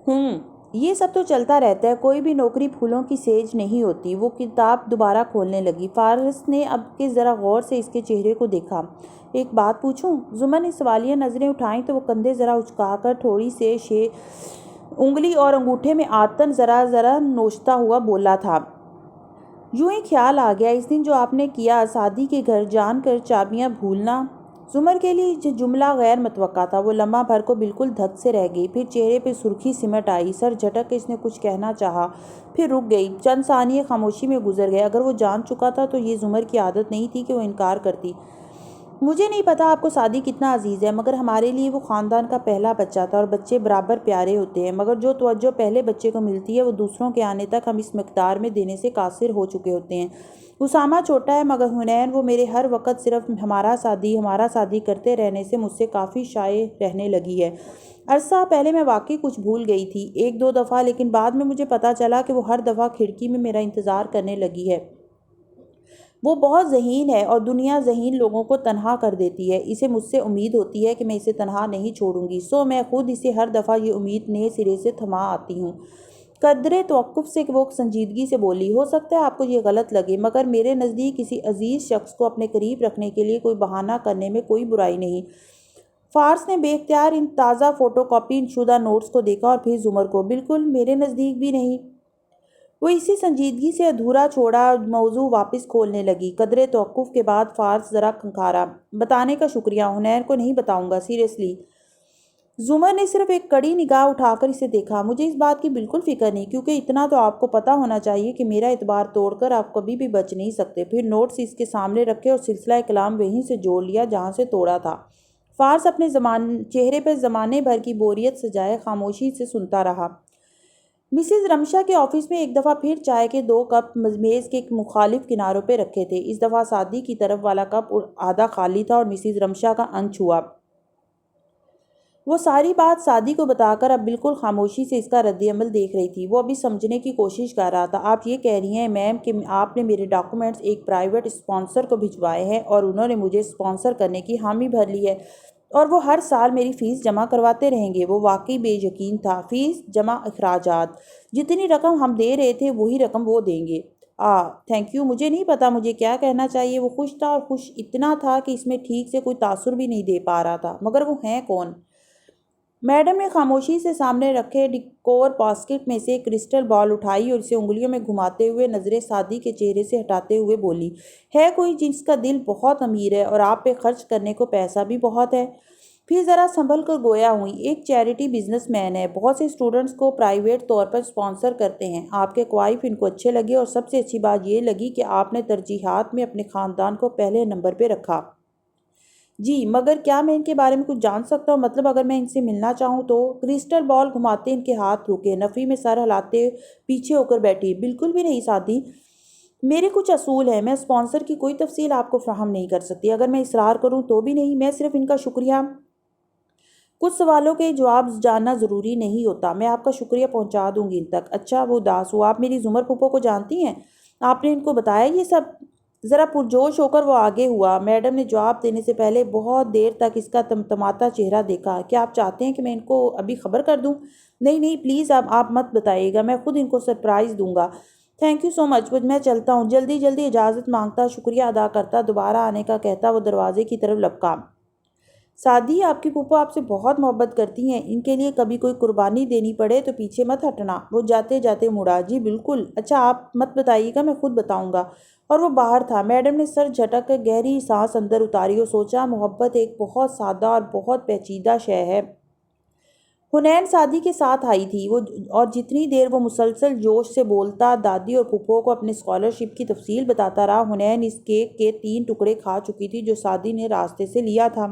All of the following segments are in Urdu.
یہ سب تو چلتا رہتا ہے، کوئی بھی نوکری پھولوں کی سیج نہیں ہوتی۔ وہ کتاب دوبارہ کھولنے لگی۔ فارس نے اب کے ذرا غور سے اس کے چہرے کو دیکھا۔ ایک بات پوچھوں؟ زمر نے سوالیہ نظریں اٹھائیں تو وہ کندھے ذرا اچکا کر تھوڑی سے انگلی اور انگوٹھے میں آتن ذرا ذرا نوچتا ہوا بولا تھا۔ یوں ہی خیال آ گیا، اس دن جو آپ نے کیا، سعدی کے گھر جان کر چابیاں بھولنا۔ زمر کے لیے یہ جملہ غیر متوقع تھا۔ وہ لمحہ بھر کو بالکل دھک سے رہ گئی، پھر چہرے پہ سرخی سمٹ آئی۔ سر جھٹک کے اس نے کچھ کہنا چاہا، پھر رک گئی۔ چند ثانیے خاموشی میں گزر گئے۔ اگر وہ جان چکا تھا تو یہ زمر کی عادت نہیں تھی کہ وہ انکار کرتی۔ مجھے نہیں پتا آپ کو سعدی کتنا عزیز ہے، مگر ہمارے لیے وہ خاندان کا پہلا بچہ تھا، اور بچے برابر پیارے ہوتے ہیں، مگر جو توجہ پہلے بچے کو ملتی ہے وہ دوسروں کے آنے تک ہم اس مقدار میں دینے سے قاصر ہو چکے ہوتے ہیں۔ اسامہ چھوٹا ہے، مگر حنین وہ میرے ہر وقت صرف ہمارا سعدی کرتے رہنے سے مجھ سے کافی شائع رہنے لگی ہے۔ عرصہ پہلے میں واقعی کچھ بھول گئی تھی، ایک دو دفعہ، لیکن بعد میں مجھے پتا چلا کہ وہ ہر دفعہ کھڑکی میں میرا انتظار کرنے لگی ہے۔ وہ بہت ذہین ہے اور دنیا ذہین لوگوں کو تنہا کر دیتی ہے۔ اسے مجھ سے امید ہوتی ہے کہ میں اسے تنہا نہیں چھوڑوں گی، سو میں خود اسے ہر دفعہ یہ امید نئے سرے سے تھما آتی ہوں۔ قدرے توقف سے وہ سنجیدگی سے بولی، ہو سکتا ہے آپ کو یہ غلط لگے، مگر میرے نزدیک کسی عزیز شخص کو اپنے قریب رکھنے کے لیے کوئی بہانہ کرنے میں کوئی برائی نہیں۔ فارس نے بے اختیار ان تازہ فوٹو کاپی شدہ نوٹس کو دیکھا اور پھر زمر کو۔ بالکل میرے نزدیک بھی نہیں۔ وہ اسی سنجیدگی سے ادھورا چھوڑا موضوع واپس کھولنے لگی۔ قدرے توقف کے بعد فارس ذرا کھنکھارا۔ بتانے کا شکریہ، حنین کو نہیں بتاؤں گا، سیریسلی۔ زمر نے صرف ایک کڑی نگاہ اٹھا کر اسے دیکھا۔ مجھے اس بات کی بالکل فکر نہیں، کیونکہ اتنا تو آپ کو پتا ہونا چاہیے کہ میرا اعتبار توڑ کر آپ کبھی بھی بچ نہیں سکتے۔ پھر نوٹس اس کے سامنے رکھے اور سلسلہ کلام وہیں سے جوڑ لیا جہاں سے توڑا تھا۔ فارس اپنے چہرے پر زمانے بھر کی بوریت سجائے خاموشی سے سنتا رہا۔ مسز رمشا کے آفس میں ایک دفعہ پھر چائے کے 2 کپ میز کے مخالف کناروں پہ رکھے تھے۔ اس دفعہ سعدی کی طرف والا کپ آدھا خالی تھا اور مسز رمشا کا انچ ہوا۔ وہ ساری بات سعدی کو بتا کر اب بالکل خاموشی سے اس کا رد عمل دیکھ رہی تھی۔ وہ ابھی سمجھنے کی کوشش کر رہا تھا۔ آپ یہ کہہ رہی ہیں میم کہ آپ نے میرے ڈاکومنٹس ایک پرائیویٹ اسپانسر کو بھجوائے ہیں اور انہوں نے مجھے اسپانسر کرنے کی حامی بھر لی ہے، اور وہ ہر سال میری فیس جمع کرواتے رہیں گے؟ وہ واقعی بے یقین تھا۔ فیس جمع، اخراجات، جتنی رقم ہم دے رہے تھے وہی رقم وہ دیں گے۔ تھینک یو، مجھے نہیں پتا مجھے کیا کہنا چاہیے۔ وہ خوش تھا، اور خوش اتنا تھا کہ اس میں ٹھیک سے کوئی تاثر بھی نہیں دے پا رہا تھا۔ مگر وہ ہیں کون؟ میڈم نے خاموشی سے سامنے رکھے ڈیکور باسکٹ میں سے ایک کرسٹل بال اٹھائی اور اسے انگلیوں میں گھماتے ہوئے نظریں سعدی کے چہرے سے ہٹاتے ہوئے بولی، ہے کوئی جس کا دل بہت امیر ہے اور آپ پہ خرچ کرنے کو پیسہ بھی بہت ہے؟ پھر ذرا سنبھل کر گویا ہوئی، ایک چیریٹی بزنس مین ہے، بہت سے اسٹوڈنٹس کو پرائیویٹ طور پر اسپانسر کرتے ہیں۔ آپ کے کوائف ان کو اچھے لگے، اور سب سے اچھی بات یہ لگی کہ آپ نے ترجیحات میں اپنے خاندان کو پہلے نمبر پہ رکھا۔ جی، مگر کیا میں ان کے بارے میں کچھ جان سکتا ہوں؟ مطلب اگر میں ان سے ملنا چاہوں تو؟ کرسٹل بال گھماتے ان کے ہاتھ رکے، نفی میں سر ہلاتے پیچھے ہو کر بیٹھی۔ بالکل بھی نہیں سعدی، میرے کچھ اصول ہیں، میں اسپانسر کی کوئی تفصیل آپ کو فراہم نہیں کر سکتی، اگر میں اصرار کروں تو بھی نہیں۔ میں صرف ان کا شکریہ، کچھ سوالوں کے جواب جاننا ضروری نہیں ہوتا، میں آپ کا شکریہ پہنچا دوں گی ان تک۔ اچھا، وہ اداس ہوا۔ آپ میری زمر پھوپھو کو جانتی ہیں؟ آپ نے ان کو بتایا یہ سب؟ ذرا پرجوش ہو کر وہ آگے ہوا۔ میڈم نے جواب دینے سے پہلے بہت دیر تک اس کا تمتماتا چہرہ دیکھا۔ کیا آپ چاہتے ہیں کہ میں ان کو ابھی خبر کر دوں؟ نہیں نہیں، پلیز آپ مت بتائیے گا، میں خود ان کو سرپرائز دوں گا۔ تھینک یو سو مچ، میں چلتا ہوں۔ جلدی جلدی اجازت مانگتا، شکریہ ادا کرتا، دوبارہ آنے کا کہتا وہ دروازے کی طرف لپکا۔ سعدی، آپ کی پھوپھو آپ سے بہت محبت کرتی ہیں، ان کے لیے کبھی کوئی قربانی دینی پڑے تو پیچھے مت ہٹنا۔ وہ جاتے جاتے مڑا، جی بالکل۔ اچھا، آپ مت بتائیے گا، میں خود بتاؤں گا۔ اور وہ باہر تھا۔ میڈم نے سر جھٹک کر گہری سانس اندر اتاری اور سوچا، محبت ایک بہت سادہ اور بہت پیچیدہ شے ہے۔ حنین سعدی کے ساتھ آئی تھی، اور جتنی دیر وہ مسلسل جوش سے بولتا، دادی اور پھوپھو کو اپنے اسکالرشپ کی تفصیل بتاتا رہا، حنین اس کیک کے 3 ٹکڑے کھا چکی تھی جو سعدی نے راستے سے لیا تھا۔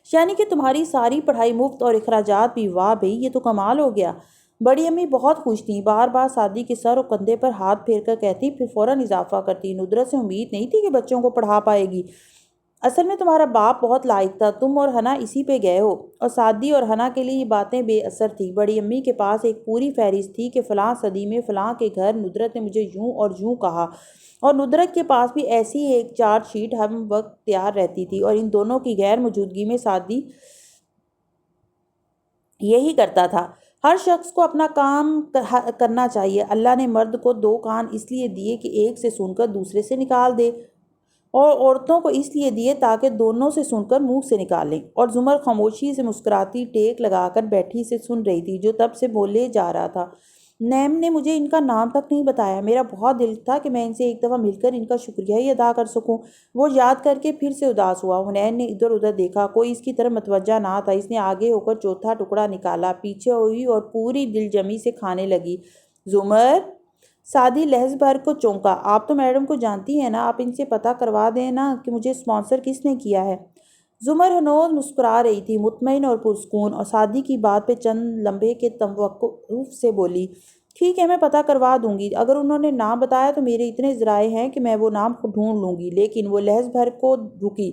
یعنی کہ تمہاری ساری پڑھائی مفت اور اخراجات بھی؟ واہ بھئی، یہ تو کمال ہو گیا۔ بڑی امی بہت خوش تھیں، بار بار سعدی کے سر اور کندھے پر ہاتھ پھیر کر کہتی، پھر فوراً اضافہ کرتی، ندرت سے امید نہیں تھی کہ بچوں کو پڑھا پائے گی۔ اصل میں تمہارا باپ بہت لائق تھا، تم اور حنا اسی پہ گئے ہو۔ اور سعدی اور حنا کے لیے یہ باتیں بے اثر تھیں۔ بڑی امی کے پاس ایک پوری فہرست تھی کہ فلاں صدی میں فلاں کے گھر ندرت نے مجھے یوں اور یوں کہا، اور ندرت کے پاس بھی ایسی ایک چارٹ شیٹ ہم وقت تیار رہتی تھی، اور ان دونوں کی غیر موجودگی میں سعدی یہی کرتا تھا۔ ہر شخص کو اپنا کام کرنا چاہیے۔ اللہ نے مرد کو 2 کان اس لیے دیے کہ ایک سے سن کر دوسرے سے نکال دے، اور عورتوں کو اس لیے دیے تاکہ دونوں سے سن کر منہ سے نکالیں۔ اور زمر خاموشی سے مسکراتی ٹیک لگا کر بیٹھی سے سن رہی تھی جو تب سے بولے جا رہا تھا۔ نیم نے مجھے ان کا نام تک نہیں بتایا، میرا بہت دل تھا کہ میں ان سے ایک دفعہ مل کر ان کا شکریہ ہی ادا کر سکوں۔ وہ یاد کر کے پھر سے اداس ہوا۔ حنین نے ادھر ادھر دیکھا، کوئی اس کی طرف متوجہ نہ تھا۔ اس نے آگے ہو کر چوتھا ٹکڑا نکالا، پیچھے ہوئی اور پوری دل جمی سے کھانے لگی۔ زمر، سعدی لحظ بھر کو چونکا۔ آپ تو میڈم کو جانتی ہیں نا، آپ ان سے پتہ کروا دیں نا کہ مجھے اسپانسر کس نے کیا ہے۔ زمر ہنوز مسکرا رہی تھی، مطمئن اور پرسکون، اور سعدی کی بات پہ چند لمحے کے توقف سے بولی، ٹھیک ہے میں پتہ کروا دوں گی، اگر انہوں نے نام بتایا تو میرے اتنے ذرائع ہیں کہ میں وہ نام ڈھونڈ لوں گی۔ لیکن وہ لحظ بھر کو رکی۔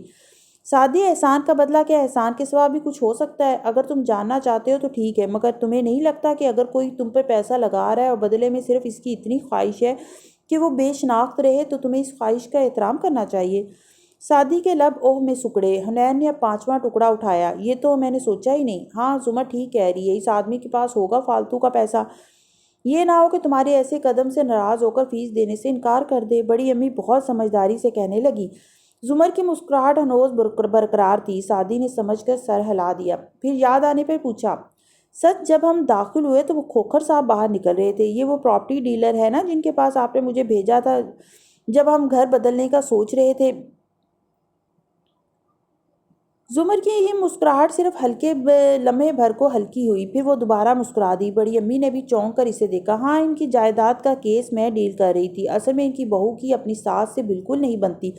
سعدی، احسان کا بدلہ کیا؟ احسان کے سوا بھی کچھ ہو سکتا ہے، اگر تم جاننا چاہتے ہو تو ٹھیک ہے، مگر تمہیں نہیں لگتا کہ اگر کوئی تم پہ پیسہ لگا رہا ہے اور بدلے میں صرف اس کی اتنی خواہش ہے کہ وہ بے شناخت رہے تو تمہیں اس خواہش کا احترام کرنا چاہیے؟ سعدی کے لب اوہ میں سکڑے۔ حنین نے اب 5واں ٹکڑا اٹھایا، یہ تو میں نے سوچا ہی نہیں۔ ہاں زمر ٹھیک کہہ رہی ہے، اس آدمی کے پاس ہوگا فالتو کا پیسہ، یہ نہ ہو کہ تمہارے ایسے قدم سے ناراض ہو کر فیس دینے سے انکار کر دے۔ بڑی امی بہت سمجھداری سے کہنے لگی۔ زمر کی مسکراہٹ ہنوز برقرار تھی۔ سعدی نے سمجھ کر سر ہلا دیا، پھر یاد آنے پر پوچھا، سچ جب ہم داخل ہوئے تو وہ کھوکھر صاحب باہر نکل رہے تھے؟ یہ وہ پراپرٹی ڈیلر ہے نا جن کے پاس آپ نے مجھے بھیجا تھا جب ہم گھر بدلنے کا سوچ رہے تھے؟ زمر کی یہ مسکراہٹ صرف ہلکے لمحے بھر کو ہلکی ہوئی، پھر وہ دوبارہ مسکرا دی۔ بڑی امی نے بھی چونک کر اسے دیکھا۔ ہاں، ان کی جائیداد کا کیس میں ڈیل کر رہی تھی، اصل میں ان کی بہو کی اپنی ساس سے بالکل نہیں بنتی،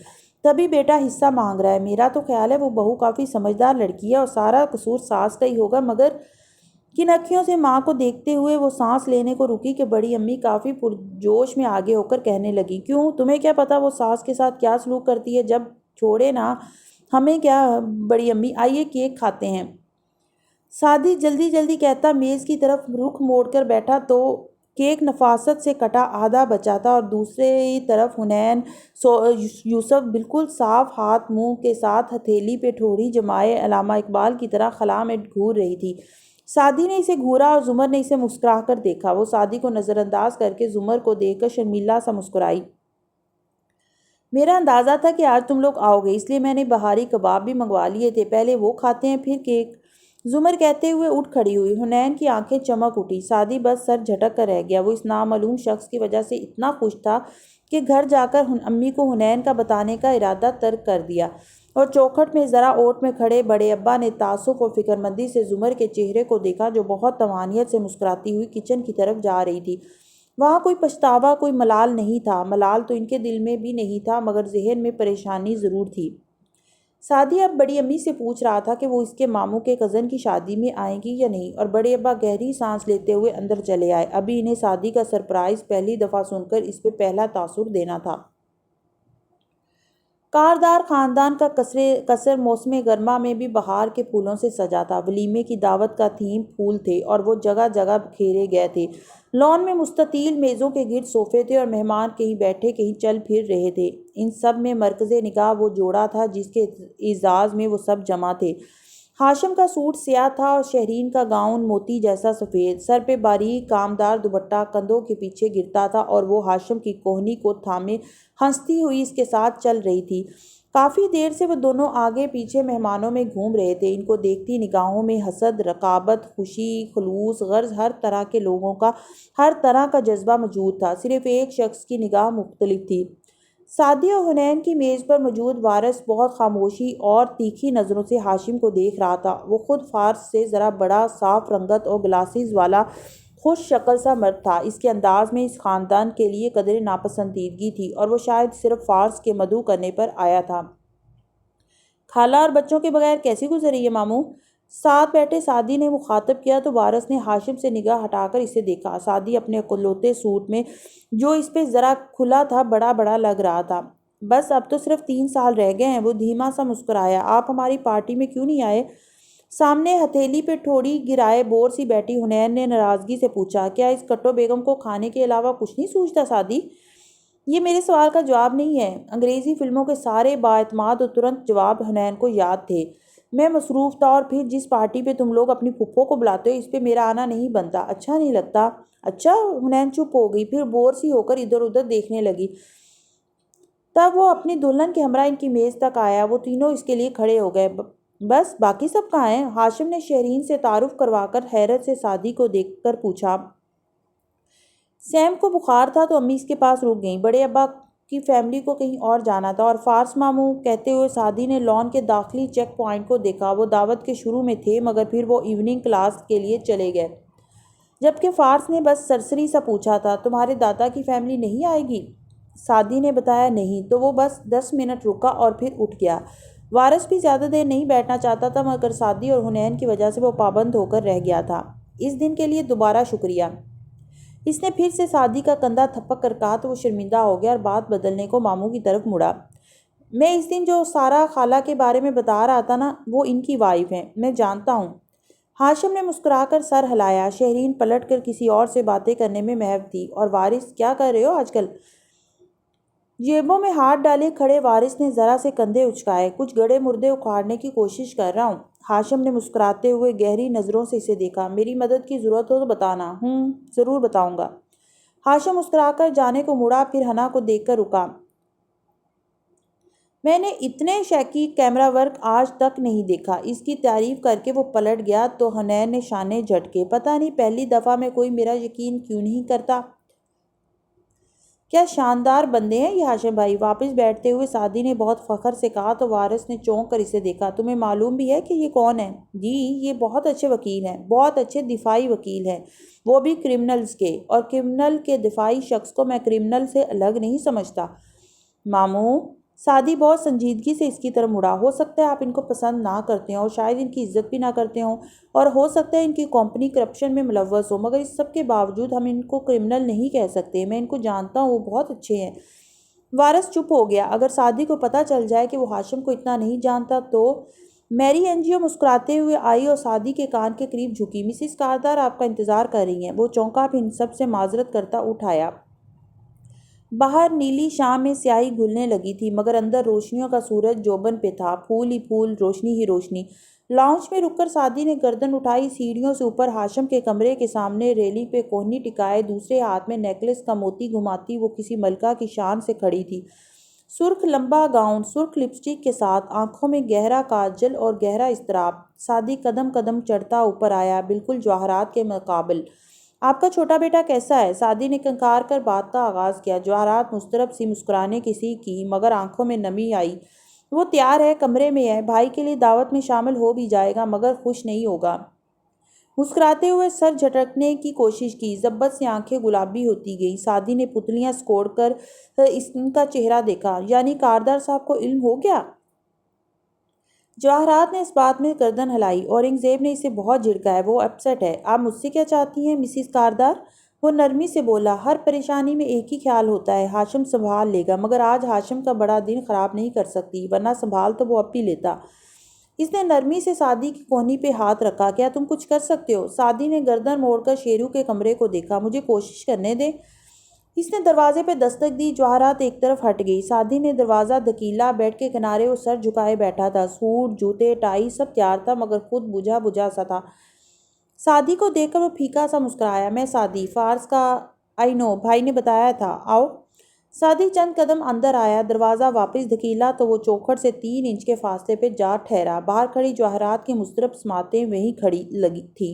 تبھی بیٹا حصہ مانگ رہا ہے۔ میرا تو خیال ہے وہ بہو کافی سمجھدار لڑکی ہے اور سارا قصور ساس کا ہی ہوگا، مگر کن اکھیوں سے ماں کو دیکھتے ہوئے وہ سانس لینے کو رکی کہ بڑی امی کافی پرجوش میں آگے ہو کر کہنے لگی، کیوں تمہیں کیا پتا وہ ساس کے ساتھ کیا سلوک کرتی ہے؟ جب چھوڑے نا ہمیں کیا بڑی امی، آئیے کیک کھاتے ہیں۔ سعدی جلدی جلدی کہتا میز کی طرف رخ موڑ کر بیٹھا تو کیک نفاست سے کٹا آدھا بچا تھا، اور دوسری طرف حنین یوسف بالکل صاف ہاتھ منہ کے ساتھ ہتھیلی پہ ٹھوڑی جمائے علامہ اقبال کی طرح خلا میں گھور رہی تھی۔ سعدی نے اسے گھورا اور زمر نے اسے مسکرا کر دیکھا۔ وہ سعدی کو نظر انداز کر کے زمر کو دیکھ کر شرمیلا سا مسکرائی۔ میرا اندازہ تھا کہ آج تم لوگ آؤ گے، اس لیے میں نے بہاری کباب بھی منگوا لیے تھے، پہلے وہ کھاتے ہیں پھر کیک۔ زمر کہتے ہوئے اٹھ کھڑی ہوئی۔ حنین کی آنکھیں چمک اٹھی۔ سعدی بس سر جھٹک کر رہ گیا۔ وہ اس نامعلوم شخص کی وجہ سے اتنا خوش تھا کہ گھر جا کر امی کو حنین کا بتانے کا ارادہ ترک کر دیا، اور چوکھٹ میں ذرا اوٹ میں کھڑے بڑے ابا نے تعصب اور فکرمندی سے زمر کے چہرے کو دیکھا جو بہت طمانینت سے مسکراتی ہوئی کچن کی طرف جا رہی تھی۔ وہاں کوئی پچھتاوا، کوئی ملال نہیں تھا۔ ملال تو ان کے دل میں بھی نہیں تھا، مگر ذہن میں پریشانی ضرور تھی۔ سعدی اب بڑی امی سے پوچھ رہا تھا کہ وہ اس کے ماموں کے کزن کی شادی میں آئیں گی یا نہیں، اور بڑے ابا گہری سانس لیتے ہوئے اندر چلے آئے۔ ابھی انہیں سعدی کا سرپرائز پہلی دفعہ سن کر اس پہ پہلا تاثر دینا تھا۔ کاردار خاندان کا قصر موسم گرما میں بھی بہار کے پھولوں سے سجا تھا۔ ولیمے کی دعوت کا تھیم پھول تھے اور وہ جگہ جگہ بکھیرے گئے تھے۔ لان میں مستطیل میزوں کے گرد صوفے تھے اور مہمان کہیں بیٹھے کہیں چل پھر رہے تھے۔ ان سب میں مرکز نگاہ وہ جوڑا تھا جس کے اعزاز میں وہ سب جمع تھے۔ ہاشم کا سوٹ سیاہ تھا اور شہرین کا گاؤن موتی جیسا سفید، سر پہ باریک کامدار دوپٹہ کندھوں کے پیچھے گرتا تھا، اور وہ ہاشم کی کوہنی کو تھامے ہنستی ہوئی اس کے ساتھ چل رہی تھی۔ کافی دیر سے وہ دونوں آگے پیچھے مہمانوں میں گھوم رہے تھے۔ ان کو دیکھتی نگاہوں میں حسد، رقابت، خوشی، خلوص، غرض ہر طرح کے لوگوں کا ہر طرح کا جذبہ موجود تھا۔ صرف ایک شخص کی نگاہ مختلف تھی۔ سعدی اور حنین کی میز پر موجود وارث بہت خاموشی اور تیکھی نظروں سے ہاشم کو دیکھ رہا تھا۔ وہ خود فارس سے ذرا بڑا، صاف رنگت اور گلاسز والا خوش شکل سا مرد تھا۔ اس کے انداز میں اس خاندان کے لیے قدر ناپسندیدگی تھی، اور وہ شاید صرف فارس کے مدعو کرنے پر آیا تھا۔ خالہ اور بچوں کے بغیر کیسی گزر رہی ہے ماموں؟ ساتھ بیٹھے سعدی نے مخاطب کیا تو وارث نے ہاشم سے نگاہ ہٹا کر اسے دیکھا۔ سعدی اپنے اکلوتے سوٹ میں جو اس پہ ذرا کھلا تھا بڑا بڑا لگ رہا تھا۔ بس اب تو صرف 3 سال رہ گئے ہیں۔ وہ دھیما سا مسکرایا۔ آپ ہماری پارٹی میں کیوں نہیں آئے؟ سامنے ہتھیلی پہ ٹھوڑی گرائے بور سی بیٹھی حنین نے ناراضگی سے پوچھا، کیا اس کٹو بیگم کو کھانے کے علاوہ کچھ نہیں سوچتا سعدی؟ یہ میرے سوال کا جواب نہیں ہے۔ انگریزی فلموں کے سارے بااعتماد اور ترنت جواب حنین کو یاد تھے۔ میں مصروف تھا، اور پھر جس پارٹی پہ تم لوگ اپنی پھپھو کو بلاتے ہو اس پہ میرا آنا نہیں بنتا۔ اچھا نہیں لگتا؟ اچھا؟ حنین چپ ہو گئی، پھر بور سی ہو کر ادھر ادھر دیکھنے لگی۔ تب وہ اپنی دلہن کے ہمراہ ان کی میز تک آیا۔ وہ تینوں اس کے لیے کھڑے ہو گئے۔ بس باقی سب کہاں ہیں؟ ہاشم نے شہرین سے تعارف کروا کر حیرت سے سعدی کو دیکھ کر پوچھا۔ سیم کو بخار تھا تو امی اس کے پاس رک گئیں، بڑے ابا کی فیملی کو کہیں اور جانا تھا، اور فارس ماموں کہتے ہوئے سعدی نے لان کے داخلی چیک پوائنٹ کو دیکھا۔ وہ دعوت کے شروع میں تھے مگر پھر وہ ایوننگ کلاس کے لیے چلے گئے، جبکہ فارس نے بس سرسری سا پوچھا تھا، تمہارے دادا کی فیملی نہیں آئے گی؟ سعدی نے بتایا نہیں، تو وہ بس 10 منٹ رکا اور پھر اٹھ گیا۔ وارث بھی زیادہ دیر نہیں بیٹھنا چاہتا تھا مگر سعدی اور حنین کی وجہ سے وہ پابند ہو کر رہ گیا تھا۔ اس دن کے لیے دوبارہ شکریہ۔ اس نے پھر سے سعدی کا کندھا تھپک کر کہا تو وہ شرمندہ ہو گیا اور بات بدلنے کو ماموں کی طرف مڑا۔ میں اس دن جو سارا خالہ کے بارے میں بتا رہا تھا نا، وہ ان کی وائف ہیں، میں جانتا ہوں۔ ہاشم نے مسکرا کر سر ہلایا۔ شہرین پلٹ کر کسی اور سے باتیں کرنے میں محو تھی۔ اور وارث کیا کر رہے ہو آج کل؟ جیبوں میں ہاتھ ڈالے کھڑے وارث نے ذرا سے کندھے اچکائے۔ کچھ گڑے مردے اکھاڑنے کی کوشش کر رہا ہوں۔ ہاشم نے مسکراتے ہوئے گہری نظروں سے اسے دیکھا۔ میری مدد کی ضرورت ہو تو بتانا۔ ضرور بتاؤں گا۔ ہاشم مسکرا کر جانے کو مڑا، پھر حنا کو دیکھ کر رکا۔ میں نے اتنے شیکی کیمرہ ورک آج تک نہیں دیکھا۔ اس کی تعریف کر کے وہ پلٹ گیا تو حنین نے شانے جھٹکے۔ پتہ نہیں پہلی دفعہ میں کوئی میرا یقین کیوں نہیں کرتا۔ کیا شاندار بندے ہیں یہ ہاشم بھائی، واپس بیٹھتے ہوئے سعدی نے بہت فخر سے کہا تو وارث نے چونک کر اسے دیکھا۔ تمہیں معلوم بھی ہے کہ یہ کون ہے؟ جی، یہ بہت اچھے وکیل ہیں، بہت اچھے دفاعی وکیل ہیں، وہ بھی کرمنلز کے، اور کرمنل کے دفاعی شخص کو میں کرمنل سے الگ نہیں سمجھتا۔ ماموں، سعدی بہت سنجیدگی سے اس کی طرف مڑا۔ ہو سکتا ہے آپ ان کو پسند نہ کرتے ہوں اور شاید ان کی عزت بھی نہ کرتے ہوں، اور ہو سکتا ہے ان کی کمپنی کرپشن میں ملوث ہو، مگر اس سب کے باوجود ہم ان کو کرمنل نہیں کہہ سکتے۔ میں ان کو جانتا ہوں، وہ بہت اچھے ہیں۔ وارث چپ ہو گیا۔ اگر سعدی کو پتہ چل جائے کہ وہ ہاشم کو اتنا نہیں جانتا تو؟ میری این جی او مسکراتے ہوئے آئی اور سعدی کے کان کے قریب جھکی۔ مسز کاردار آپ کا انتظار کر رہی ہیں۔ وہ چونکا، پھر ان سب سے معذرت کرتا اٹھ آیا۔ باہر نیلی شام میں سیاہی گھلنے لگی تھی مگر اندر روشنیوں کا سورج جوبن پہ تھا، پھول ہی پھول، روشنی ہی روشنی۔ لاؤنج میں رک کر سعدی نے گردن اٹھائی۔ سیڑھیوں سے اوپر ہاشم کے کمرے کے سامنے ریلنگ پہ کوہنی ٹکائے دوسرے ہاتھ میں نیکلس کا موتی گھماتی وہ کسی ملکہ کی شان سے کھڑی تھی۔ سرخ لمبا گاؤن، سرخ لپسٹک کے ساتھ، آنکھوں میں گہرا کاجل اور گہرا اضطراب۔ سعدی قدم قدم چڑھتا اوپر آیا، بالکل جواہرات کے مقابل۔ آپ کا چھوٹا بیٹا کیسا ہے؟ سعدی نے کنکار کر بات کا آغاز کیا۔ جواہرات مضطرب سی مسکرانے کسی کی مگر آنکھوں میں نمی آئی۔ وہ تیار ہے، کمرے میں ہے، بھائی کے لیے دعوت میں شامل ہو بھی جائے گا مگر خوش نہیں ہوگا۔ مسکراتے ہوئے سر جھٹکنے کی کوشش کی، ضبط سے آنکھیں گلابی ہوتی گئیں۔ سعدی نے پتلیاں سکوڑ کر ان کا چہرہ دیکھا۔ یعنی کاردار صاحب کو علم ہو گیا؟ جواہرات نے اس بات میں گردن ہلائی۔ اورنگزیب نے اسے بہت جھڑکا ہے، وہ اپسٹ ہے۔ آپ مجھ سے کیا چاہتی ہیں مسز کاردار؟ وہ نرمی سے بولا۔ ہر پریشانی میں ایک ہی خیال ہوتا ہے، ہاشم سنبھال لے گا، مگر آج ہاشم کا بڑا دن خراب نہیں کر سکتی، ورنہ سنبھال تو وہ اب بھی لیتا۔ اس نے نرمی سے سعدی کی کوہنی پہ ہاتھ رکھا۔ کیا تم کچھ کر سکتے ہو؟ سعدی نے گردن موڑ کر شیرو کے کمرے کو دیکھا۔ مجھے کوشش کرنے دیں۔ اس نے دروازے پہ دستک دی۔ جواہرات ایک طرف ہٹ گئی۔ سعدی نے دروازہ دھکیلا۔ بیڈ کے کنارے وہ سر جھکائے بیٹھا تھا۔ سوٹ، جوتے، ٹائی سب تیار تھا مگر خود بجھا بجھا سا تھا۔ سعدی کو دیکھ کر وہ پھیکا سا مسکرایا۔ میں سعدی، فارس کا آئی نو، بھائی نے بتایا تھا، آؤ۔ سعدی چند قدم اندر آیا۔ دروازہ واپس دھکیلا تو وہ چوکھٹ سے 3 انچ کے فاصلے پہ جا ٹھہرا۔ باہر کھڑی جواہرات کی مضطرب سماعتیں وہیں کھڑی لگی تھی۔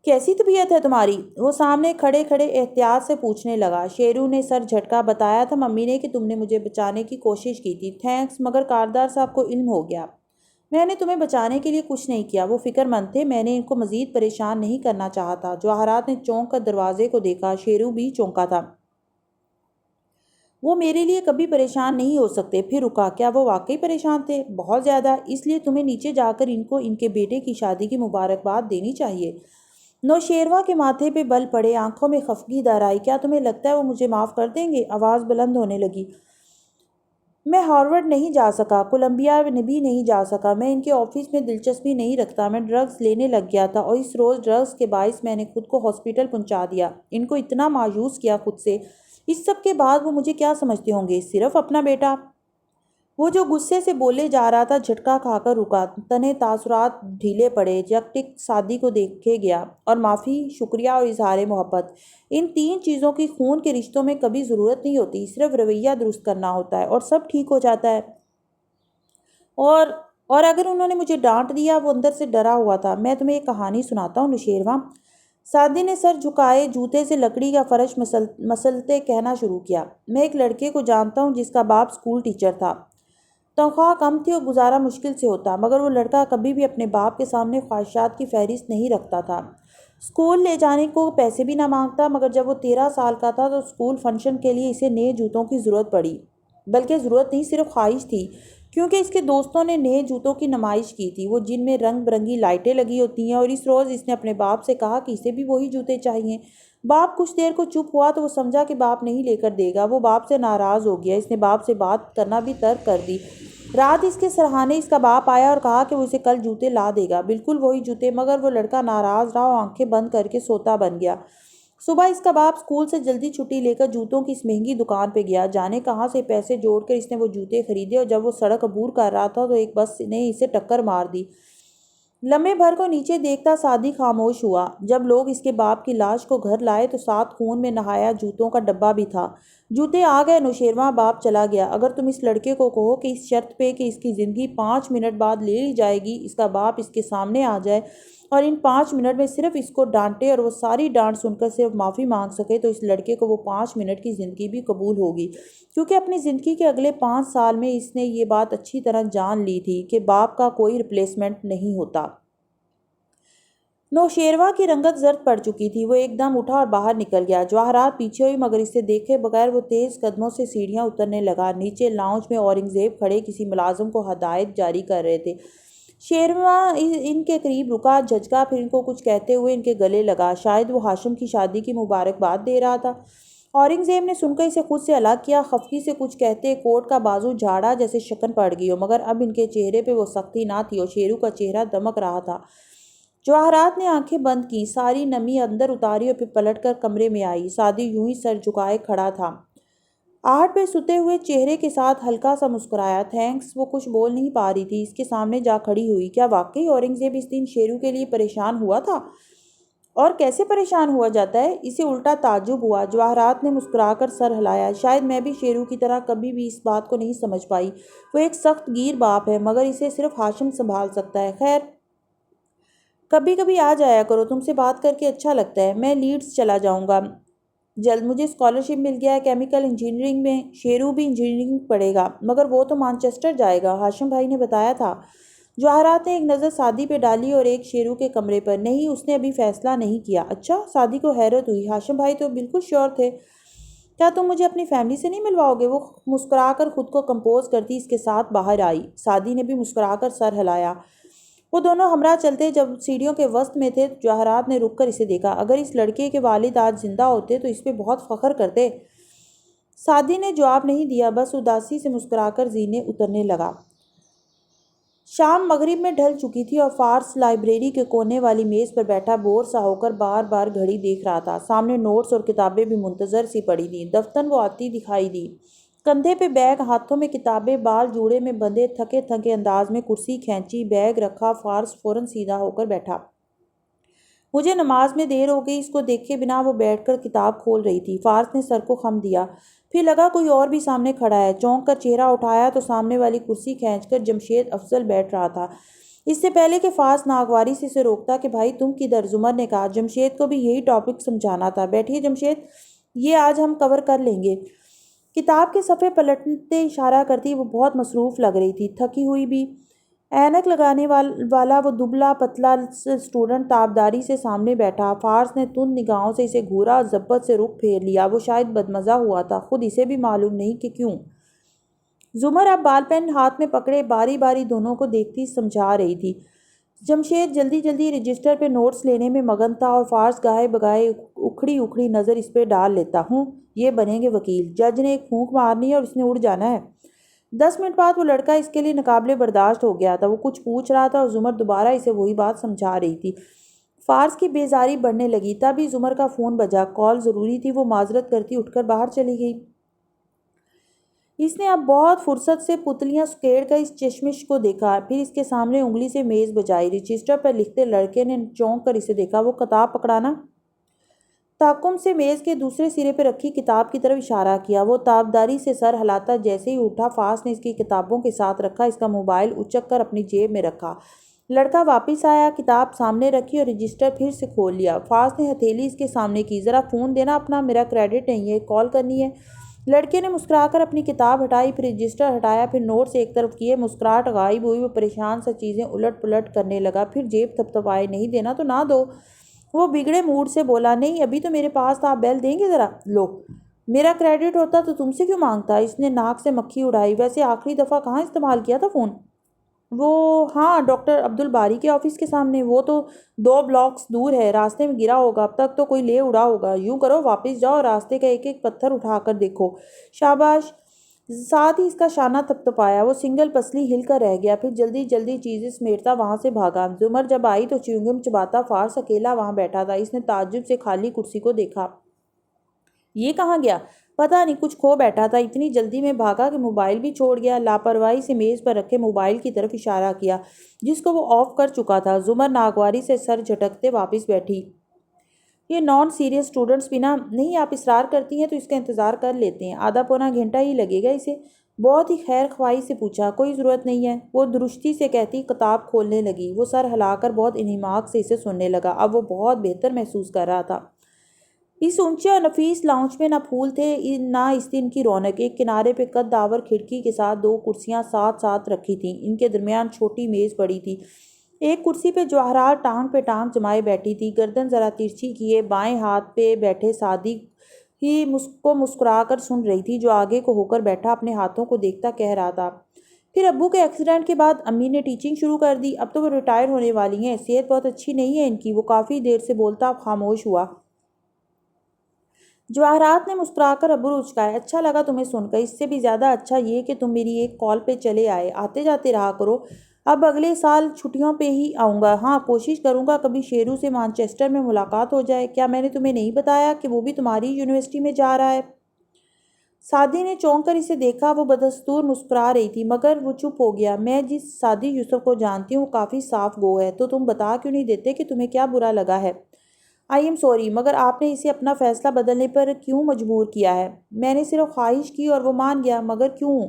کیسی طبیعت ہے تمہاری؟ وہ سامنے کھڑے کھڑے احتیاط سے پوچھنے لگا۔ شیرو نے سر جھٹکا۔ بتایا تھا ممی نے کہ تم نے مجھے بچانے کی کوشش کی تھی۔ تھینکس، مگر کاردار صاحب کو علم ہو گیا۔ میں نے تمہیں بچانے کے لیے کچھ نہیں کیا، وہ فکر مند تھے، میں نے ان کو مزید پریشان نہیں کرنا چاہا تھا۔ جواہرات نے چونک کر دروازے کو دیکھا۔ شیرو بھی چونکا تھا۔ وہ میرے لیے کبھی پریشان نہیں ہو سکتے۔ پھر رکا۔ کیا وہ واقعی پریشان تھے؟ بہت زیادہ، اس لیے تمہیں نیچے جا کر ان کو ان کے بیٹے کی شادی کی مبارکباد دینی چاہیے۔ نوشیروہ کے ماتھے پہ بل پڑے، آنکھوں میں خفگی در آئی۔ کیا تمہیں لگتا ہے وہ مجھے معاف کر دیں گے؟ آواز بلند ہونے لگی۔ میں ہارورڈ نہیں جا سکا، کولمبیا بھی نہیں جا سکا، میں ان کے آفس میں دلچسپی نہیں رکھتا، میں ڈرگز لینے لگ گیا تھا اور اس روز ڈرگز کے باعث میں نے خود کو ہاسپٹل پہنچا دیا، ان کو اتنا مایوس کیا خود سے۔ اس سب کے بعد وہ مجھے کیا سمجھتے ہوں گے؟ صرف اپنا بیٹا۔ وہ جو غصے سے بولے جا رہا تھا جھٹکا کھا کر رکا، تنہیں تاثرات ڈھیلے پڑے، یکٹک سعدی کو دیکھے گیا اور معافی، شکریہ اور اظہار محبت، ان تین چیزوں کی خون کے رشتوں میں کبھی ضرورت نہیں ہوتی، صرف رویہ درست کرنا ہوتا ہے اور سب ٹھیک ہو جاتا ہے۔ اور اور اگر انہوں نے مجھے ڈانٹ دیا، وہ اندر سے ڈرا ہوا تھا۔ میں تمہیں ایک کہانی سناتا ہوں نوشیروان۔ سعدی نے سر جھکائے جوتے سے لکڑی کا فرش مسلتے کہنا شروع کیا۔ میں ایک لڑکے کو جانتا ہوں جس کا باپ اسکول ٹیچر تھا۔ تنخواہ کم تھی اور گزارا مشکل سے ہوتا، مگر وہ لڑکا کبھی بھی اپنے باپ کے سامنے خواہشات کی فہرست نہیں رکھتا تھا۔ اسکول لے جانے کو پیسے بھی نہ مانگتا، مگر جب وہ 13 سال کا تھا تو اسکول فنکشن کے لیے اسے نئے جوتوں کی ضرورت پڑی، بلکہ ضرورت نہیں، صرف خواہش تھی، کیونکہ اس کے دوستوں نے نئے جوتوں کی نمائش کی تھی، وہ جن میں رنگ برنگی لائٹیں لگی ہوتی ہیں، اور اس روز اس نے اپنے باپ سے کہا کہ اسے بھی وہی جوتے چاہیے۔ باپ کچھ دیر کو چپ ہوا تو وہ سمجھا کہ باپ نہیں لے کر دے گا، وہ باپ سے ناراض ہو گیا، اس نے باپ سے بات کرنا بھی ترک کر دی۔ رات اس کے سرہانے اس کا باپ آیا اور کہا کہ وہ اسے کل جوتے لا دے گا، بالکل وہی جوتے، مگر وہ لڑکا ناراض رہا اور آنکھیں بند کر کے سوتا بن گیا۔ صبح اس کا باپ اسکول سے جلدی چھٹی لے کر جوتوں کی اس مہنگی دکان پہ گیا، جانے کہاں سے پیسے جوڑ کر اس نے وہ جوتے خریدے، اور جب وہ سڑک عبور کر رہا تھا تو ایک بس نے اسے ٹکر مار دی۔ لمحے بھر کو نیچے دیکھتا سعدی خاموش ہوا۔ جب لوگ اس کے باپ کی لاش کو گھر لائے تو ساتھ خون میں نہایا جوتوں کا ڈبہ بھی تھا۔ جوتے آ گئے نوشیروان، باپ چلا گیا۔ اگر تم اس لڑکے کو کہو کہ اس شرط پہ کہ اس کی زندگی 5 منٹ بعد لے لی جائے گی، اس کا باپ اس کے سامنے آ جائے اور ان 5 منٹ میں صرف اس کو ڈانٹے اور وہ ساری ڈانٹ سن کر صرف معافی مانگ سکے، تو اس لڑکے کو وہ 5 منٹ کی زندگی بھی قبول ہوگی، کیونکہ اپنی زندگی کے اگلے 5 سال میں اس نے یہ بات اچھی طرح جان لی تھی کہ باپ کا کوئی ریپلیسمنٹ نہیں ہوتا۔ نوشیروان کی رنگت زرد پڑ چکی تھی، وہ ایک دم اٹھا اور باہر نکل گیا۔ جواہرات پیچھے ہوئی، مگر اسے دیکھے بغیر وہ تیز قدموں سے سیڑھیاں اترنے لگا۔ نیچے لاؤنج میں اورنگزیب کھڑے کسی ملازم کو ہدایت جاری کر رہے تھے۔ شیروان ان کے قریب رکا، جھجکا، پھر ان کو کچھ کہتے ہوئے ان کے گلے لگا، شاید وہ ہاشم کی شادی کی مبارکباد دے رہا تھا۔ اورنگزیب نے سن کر اسے خود سے الگ کیا، خفگی سے کچھ کہتے کوٹ کا بازو جھاڑا جیسے شکن پڑ گئی ہو، مگر اب ان کے چہرے پہ وہ سختی نہ تھی اور شیرو کا چہرہ دمک رہا تھا۔ جواہرات نے آنکھیں بند کیں، ساری نمی اندر اتاری اور پھر پلٹ کر کمرے میں آئی۔ سعدی یوں ہی سر جھکائے کھڑا تھا، آہٹ پہ ستے ہوئے چہرے کے ساتھ ہلکا سا مسکرایا۔ تھینکس، وہ کچھ بول نہیں پا رہی تھی، اس کے سامنے جا کھڑی ہوئی۔ کیا واقعی اورنگزیب اس دن شیرو کے لیے پریشان ہوا تھا؟ اور کیسے پریشان ہوا جاتا ہے؟ اسے الٹا تعجب ہوا۔ جواہرات نے مسکرا کر سر ہلایا۔ شاید میں بھی شیرو کی طرح کبھی بھی اس بات کو نہیں سمجھ پائی، وہ ایک سخت گیر باپ ہے، مگر اسے صرف ہاشم سنبھال سکتا ہے۔ خیر، کبھی کبھی آ جایا کرو، تم سے بات کر کے اچھا لگتا ہے۔ میں لیڈز چلا جاؤں گا جلد، مجھے اسکالرشپ مل گیا ہے کیمیکل انجینئرنگ میں۔ شیرو بھی انجینئرنگ پڑھے گا، مگر وہ تو مانچسٹر جائے گا، ہاشم بھائی نے بتایا تھا۔ جواہرات نے ایک نظر سعدی پہ ڈالی اور ایک شیرو کے کمرے پر۔ نہیں، اس نے ابھی فیصلہ نہیں کیا۔ اچھا؟ سعدی کو حیرت ہوئی۔ ہاشم بھائی تو بالکل شیور تھے۔ کیا تم مجھے اپنی فیملی سے نہیں ملواؤ گے؟ وہ مسکرا کر خود کو کمپوز کرتی اس کے ساتھ باہر آئی۔ سعدی نے بھی مسکرا کر سر ہلایا۔ وہ دونوں ہمراہ چلتے، جب سیڑھیوں کے وسط میں تھے جواہرات نے رک کر اسے دیکھا۔ اگر اس لڑکے کے والد آج زندہ ہوتے تو اس پہ بہت فخر کرتے۔ سعدی نے جواب نہیں دیا، بس اداسی سے مسکرا کر زینے اترنے لگا۔ شام مغرب میں ڈھل چکی تھی اور فارس لائبریری کے کونے والی میز پر بیٹھا بور سا ہو کر بار بار گھڑی دیکھ رہا تھا۔ سامنے نوٹس اور کتابیں بھی منتظر سی پڑی تھیں۔ دفتر وہ آتی دکھائی دی، کندھے پہ بیگ، ہاتھوں میں کتابیں، بال جوڑے میں بندھے، تھکے تھکے انداز میں کرسی کھینچی، بیگ رکھا۔ فارس فوراً سیدھا ہو کر بیٹھا۔ مجھے نماز میں دیر ہو گئی۔ اس کو دیکھے بنا وہ بیٹھ کر کتاب کھول رہی تھی۔ فارس نے سر کو خم دیا، پھر لگا کوئی اور بھی سامنے کھڑا ہے۔ چونک کر چہرہ اٹھایا تو سامنے والی کرسی کھینچ کر جمشید افضل بیٹھ رہا تھا۔ اس سے پہلے کہ فارس ناگواری سے اسے روکتا کہ بھائی تم کدھر، زمر نے کہا جمشید کو بھی یہی ٹاپک سمجھانا تھا۔ بیٹھیے جمشید، یہ آج ہم کور کر لیں گے۔ کتاب کے صفحے پلٹتے اشارہ کرتی، وہ بہت مصروف لگ رہی تھی، تھکی ہوئی بھی۔ اینک لگانے والا وہ دبلا پتلا اسٹوڈنٹ تابداری سے سامنے بیٹھا۔ فارس نے تند نگاہوں سے اسے گھورا اور ضبط سے رخ پھیر لیا۔ وہ شاید بدمزہ ہوا تھا، خود اسے بھی معلوم نہیں کہ کیوں۔ زمر اب بال پین ہاتھ میں پکڑے باری باری دونوں کو دیکھتی سمجھا رہی تھی۔ جمشید جلدی جلدی رجسٹر پہ نوٹس لینے میں مگن تھا اور فارس گاہے بگاہے اکھڑی اکھڑی نظر اس پہ ڈال لیتا۔ یہ بنیں گے وکیل، جج نے ایک پھونک مارنی ہے اور اس نے اڑ جانا ہے۔ 10 منٹ بعد وہ لڑکا اس کے لیے ناقابل برداشت ہو گیا تھا۔ وہ کچھ پوچھ رہا تھا اور زمر دوبارہ اسے وہی بات سمجھا رہی تھی۔ فارس کی بیزاری بڑھنے لگی۔ تبھی زمر کا فون بجا، کال ضروری تھی۔ وہ معذرت کرتی اٹھ کر باہر چلی گئی۔ اس نے اب بہت فرصت سے پتلیاں سکیڑ کر اس چشمش کو دیکھا، پھر اس کے سامنے انگلی سے میز بجائی۔ رجسٹر پر لکھتے لڑکے نے چونک کر اسے دیکھا۔ وہ کتاب پکڑانا تعکم سے میز کے دوسرے سرے پہ رکھی کتاب کی طرف اشارہ کیا۔ وہ تابداری سے سر ہلاتا جیسے ہی اٹھا، فاس نے اس کی کتابوں کے ساتھ رکھا، اس کا موبائل اچک کر اپنی جیب میں رکھا۔ لڑکا واپس آیا، کتاب سامنے رکھی اور رجسٹر پھر سے کھول لیا۔ فاس نے ہتھیلی اس کے سامنے کی۔ ذرا فون دینا اپنا، میرا کریڈٹ نہیں ہے، کال کرنی ہے۔ لڑکے نے مسکرا کر اپنی کتاب ہٹائی، پھر رجسٹر ہٹایا، پھر نوٹس ایک طرف کیے۔ مسکراہٹ غائب ہوئی، وہ پریشان سا چیزیں الٹ پلٹ کرنے لگا۔ پھر جیب تھپتھپائی۔ نہیں دینا تو نہ دو، وہ بگڑے موڈ سے بولا۔ نہیں ابھی تو میرے پاس تھا، آپ بیل دیں گے ذرا؟ لو، میرا کریڈٹ ہوتا تو تم سے کیوں مانگتا؟ اس نے ناک سے مکھی اڑائی۔ ویسے آخری دفعہ کہاں استعمال کیا تھا فون؟ وہ ہاں، ڈاکٹر عبدالباری کے آفس کے سامنے، وہ تو 2 بلاکس دور ہے، راستے میں گرا ہوگا، اب تک تو کوئی لے اڑا ہوگا۔ یوں کرو، واپس جاؤ، راستے کا ایک ایک پتھر اٹھا کر دیکھو۔ شاباش۔ ساتھ ہی اس کا شانہ تھپتھپایا۔ وہ سنگل پسلی ہل کر رہ گیا، پھر جلدی جلدی چیزیں سمیٹتا وہاں سے بھاگا۔ زمر جب آئی تو چیونگم چباتا فارس اکیلا وہاں بیٹھا تھا۔ اس نے تعجب سے خالی کرسی کو دیکھا۔ یہ کہاں گیا؟ پتہ نہیں، کچھ کھو بیٹھا تھا، اتنی جلدی میں بھاگا کہ موبائل بھی چھوڑ گیا۔ لاپرواہی سے میز پر رکھے موبائل کی طرف اشارہ کیا جس کو وہ آف کر چکا تھا۔ زمر ناگواری سے سر جھٹکتے واپس بیٹھی۔ یہ نان سیریس اسٹوڈنٹس بھی نا، نہیں آپ اصرار کرتی ہیں تو اس کا انتظار کر لیتے ہیں، آدھا پونا گھنٹہ ہی لگے گا اسے۔ بہت ہی خیر خواہی سے پوچھا۔ کوئی ضرورت نہیں ہے، وہ درستی سے کہتی کتاب کھولنے لگی۔ وہ سر ہلا کر بہت انہماک سے اسے سننے لگا۔ اب وہ بہت بہتر محسوس کر رہا تھا۔ اس اونچے اور نفیس لاؤنج میں نہ پھول تھے نہ اس دن کی رونق۔ ایک کنارے پہ قد داور کھڑکی کے ساتھ 2 کرسیاں ساتھ ساتھ رکھی تھیں، ان کے درمیان چھوٹی میز پڑی تھی۔ ایک کرسی پہ جواہرات ٹانگ پہ ٹانگ جمائے بیٹھی تھی، گردن ذرا ترچھی کیے بائیں ہاتھ پہ بیٹھے سعدی ہی کو مسکرا کر سن رہی تھی، جو آگے کو ہو کر بیٹھا اپنے ہاتھوں کو دیکھتا کہہ رہا تھا۔ پھر ابو کے ایکسیڈنٹ کے بعد امی نے ٹیچنگ شروع کر دی، اب تو وہ ریٹائر ہونے والی ہیں، صحت بہت اچھی نہیں ہے ان کی۔ وہ کافی دیر سے بولتا اب خاموش ہوا۔ جواہرات نے مسکرا کر ابرو اچکائے۔ اچھا لگا تمہیں سن کر، اس سے بھی زیادہ اچھا یہ کہ تم میری ایک کال پہ چلے آئے، آتے جاتے رہا کرو۔ اب اگلے سال چھٹیوں پہ ہی آؤں گا۔ ہاں کوشش کروں گا کبھی شیرو سے مانچسٹر میں ملاقات ہو جائے۔ کیا میں نے تمہیں نہیں بتایا کہ وہ بھی تمہاری یونیورسٹی میں جا رہا ہے؟ سعدی نے چونک کر اسے دیکھا۔ وہ بدستور مسکرا رہی تھی مگر وہ چپ ہو گیا۔ میں جس سعدی یوسف کو جانتی ہوں وہ کافی صاف گو ہے، تو تم بتا کیوں نہیں دیتے کہ تمہیں کیا برا لگا ہے؟ آئی ایم سوری، مگر آپ نے اسے اپنا فیصلہ بدلنے پر کیوں مجبور کیا ہے؟ میں نے صرف خواہش کی اور وہ مان گیا، مگر کیوں؟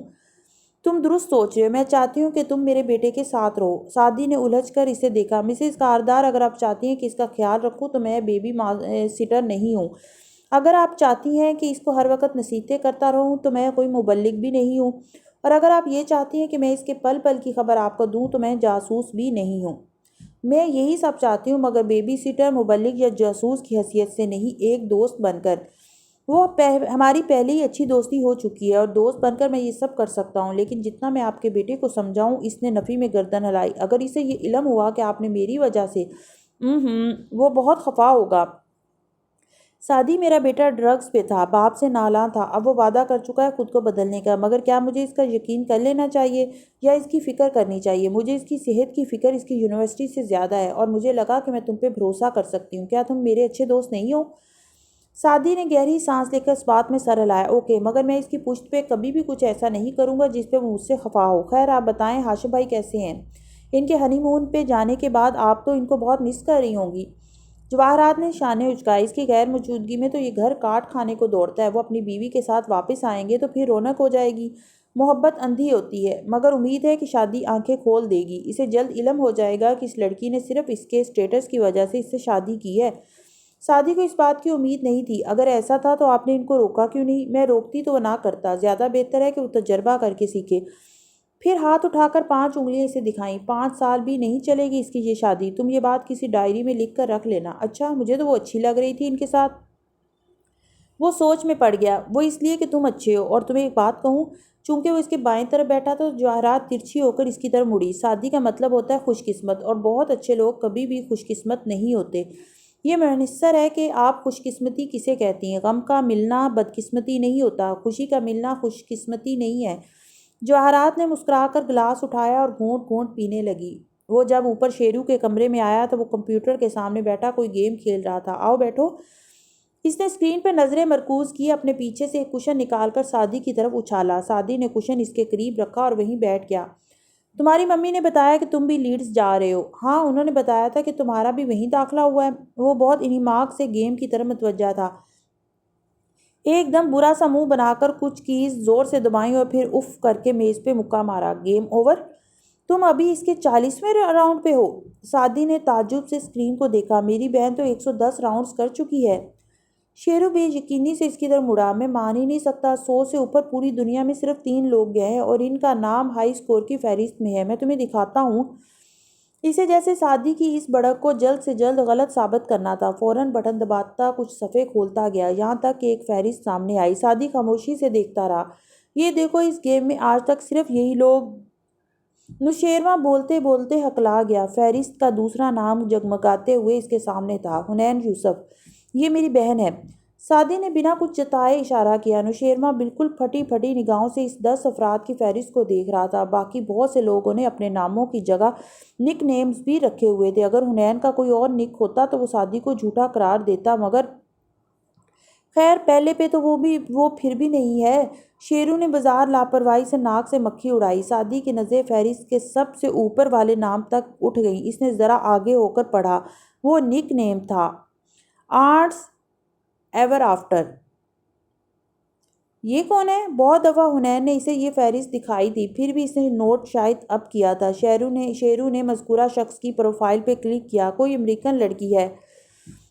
تم درست سوچ رہے ہو، میں چاہتی ہوں کہ تم میرے بیٹے کے ساتھ رہو۔ سعدی نے الجھ کر اسے دیکھا۔ مسز کاردار، اگر آپ چاہتی ہیں کہ اس کا خیال رکھوں تو میں بیبی سٹر نہیں ہوں۔ اگر آپ چاہتی ہیں کہ اس کو ہر وقت نصیحتیں کرتا رہوں تو میں کوئی مبلغ بھی نہیں ہوں، اور اگر آپ یہ چاہتی ہیں کہ میں اس کے پل پل کی خبر آپ کو دوں تو میں جاسوس بھی نہیں ہوں۔ میں یہی سب چاہتی ہوں، مگر بیبی سٹر، مبلغ یا جاسوس کی حیثیت سے نہیں، ایک دوست بن کر۔ وہ ہماری پہلے ہی اچھی دوستی ہو چکی ہے، اور دوست بن کر میں یہ سب کر سکتا ہوں، لیکن جتنا میں آپ کے بیٹے کو سمجھاؤں۔ اس نے نفی میں گردن ہلائی۔ اگر اسے یہ علم ہوا کہ آپ نے میری وجہ سے وہ بہت خفا ہوگا۔ سعدی، میرا بیٹا ڈرگز پہ تھا، باپ سے نالاں تھا، اب وہ وعدہ کر چکا ہے خود کو بدلنے کا، مگر کیا مجھے اس کا یقین کر لینا چاہیے یا اس کی فکر کرنی چاہیے؟ مجھے اس کی صحت کی فکر اس کی یونیورسٹی سے زیادہ ہے، اور مجھے لگا کہ میں تم پہ بھروسہ کر سکتی ہوں۔ کیا تم میرے اچھے دوست نہیں ہو؟ سعدی نے گہری سانس لے کر اس بات میں سر ہلایا۔ اوکے، مگر میں اس کی پشت پہ کبھی بھی کچھ ایسا نہیں کروں گا جس پہ وہ مجھ سے خفا ہو۔ خیر آپ بتائیں ہاشم بھائی کیسے ہیں؟ ان کے ہنی مون پہ جانے کے بعد آپ تو ان کو بہت مس کر رہی ہوں گی۔ جواہرات نے شانے اچکائے۔ اس کی غیر موجودگی میں تو یہ گھر کاٹ کھانے کو دوڑتا ہے۔ وہ اپنی بیوی کے ساتھ واپس آئیں گے تو پھر رونق ہو جائے گی۔ محبت اندھی ہوتی ہے، مگر امید ہے کہ شادی آنکھیں کھول دے گی۔ اسے جلد علم ہو جائے گا کہ اس لڑکی نے صرف اس کے اسٹیٹس کی وجہ سے اس سے شادی کی ہے۔ سعدی کو اس بات کی امید نہیں تھی۔ اگر ایسا تھا تو آپ نے ان کو روکا کیوں نہیں؟ میں روکتی تو وہ نہ کرتا۔ زیادہ بہتر ہے کہ وہ تجربہ کر کے سیکھے۔ پھر ہاتھ اٹھا کر 5 انگلیاں اسے دکھائیں۔ 5 سال بھی نہیں چلے گی اس کی یہ شادی، تم یہ بات کسی ڈائری میں لکھ کر رکھ لینا۔ اچھا، مجھے تو وہ اچھی لگ رہی تھی ان کے ساتھ۔ وہ سوچ میں پڑ گیا۔ وہ اس لیے کہ تم اچھے ہو، اور تمہیں ایک بات کہوں، چونکہ وہ اس کے بائیں طرف بیٹھا تو جواہرات ترچھی ہو کر اس کی طرف مڑی۔ سعدی کا مطلب ہوتا ہے خوش قسمت، اور بہت اچھے لوگ کبھی بھی خوش قسمت نہیں ہوتے۔ یہ منحصر ہے کہ آپ خوش قسمتی کسے کہتی ہیں۔ غم کا ملنا بدقسمتی نہیں ہوتا، خوشی کا ملنا خوش قسمتی نہیں ہے۔ جواہرات نے مسکرا کر گلاس اٹھایا اور گھونٹ گھونٹ پینے لگی۔ وہ جب اوپر شیرو کے کمرے میں آیا تو وہ کمپیوٹر کے سامنے بیٹھا کوئی گیم کھیل رہا تھا۔ آؤ بیٹھو۔ اس نے اسکرین پر نظریں مرکوز کی، اپنے پیچھے سے ایک کشن نکال کر سعدی کی طرف اچھالا۔ سعدی نے کشن اس کے قریب رکھا اور وہیں بیٹھ گیا۔ تمہاری ممی نے بتایا کہ تم بھی لیڈز جا رہے ہو؟ ہاں، انہوں نے بتایا تھا کہ تمہارا بھی وہیں داخلہ ہوا ہے۔ وہ بہت انہماک سے گیم کی طرف متوجہ تھا۔ ایک دم برا سا منہ بنا کر کچھ کیز زور سے دبائیں اور پھر اف کر کے میز پہ مکہ مارا۔ Game over? تم ابھی اس کے 40ویں راؤنڈ پہ ہو؟ سعدی نے تعجب سے اسکرین کو دیکھا۔ میری بہن تو 110 راؤنڈز کر چکی ہے۔ شیرو بے یقینی سے اس کی طرف مڑا۔ میں مان ہی نہیں سکتا، 100 سے اوپر پوری دنیا میں صرف 3 لوگ گئے ہیں اور ان کا نام ہائی اسکور کی فہرست میں ہے۔ میں تمہیں دکھاتا ہوں۔ اسے جیسے سعدی کی اس بڑک کو جلد سے جلد غلط ثابت کرنا تھا۔ فوراً بٹن دباتا کچھ صفحے کھولتا گیا، یہاں تک کہ ایک فہرست سامنے آئی۔ سعدی خاموشی سے دیکھتا رہا۔ یہ دیکھو، اس گیم میں آج تک صرف یہی لوگ۔ نوشیروان بولتے بولتے ہکلا گیا۔ فہرست کا دوسرا نام جگمگاتے ہوئے اس کے سامنے تھا، حنین یوسف۔ یہ میری بہن ہے۔ سعدی نے بنا کچھ جتائے اشارہ کیا۔ نوشیروان بالکل پھٹی پھٹی نگاہوں سے اس 10 افراد کی فہرست کو دیکھ رہا تھا۔ باقی بہت سے لوگوں نے اپنے ناموں کی جگہ نک نیمز بھی رکھے ہوئے تھے۔ اگر حنین کا کوئی اور نک ہوتا تو وہ سعدی کو جھوٹا قرار دیتا، مگر خیر پہلے پہ تو وہ پھر بھی نہیں ہے۔ شیرو نے بازار لاپرواہی سے ناک سے مکھی اڑائی۔ سعدی کی نظریں فہرست کے سب سے اوپر والے نام تک اٹھ گئیں۔ اس نے ذرا آگے ہو کر پڑھا۔ وہ نک نیم تھا، آرٹس ایور آفٹر۔ یہ کون ہے؟ بہت دفعہ حنین نے اسے یہ فہرست دکھائی تھی، پھر بھی اس نے نوٹ شاید اب کیا تھا۔ شیرو نے مذکورہ شخص کی پروفائل پہ کلک کیا۔ کوئی امریکن لڑکی ہے،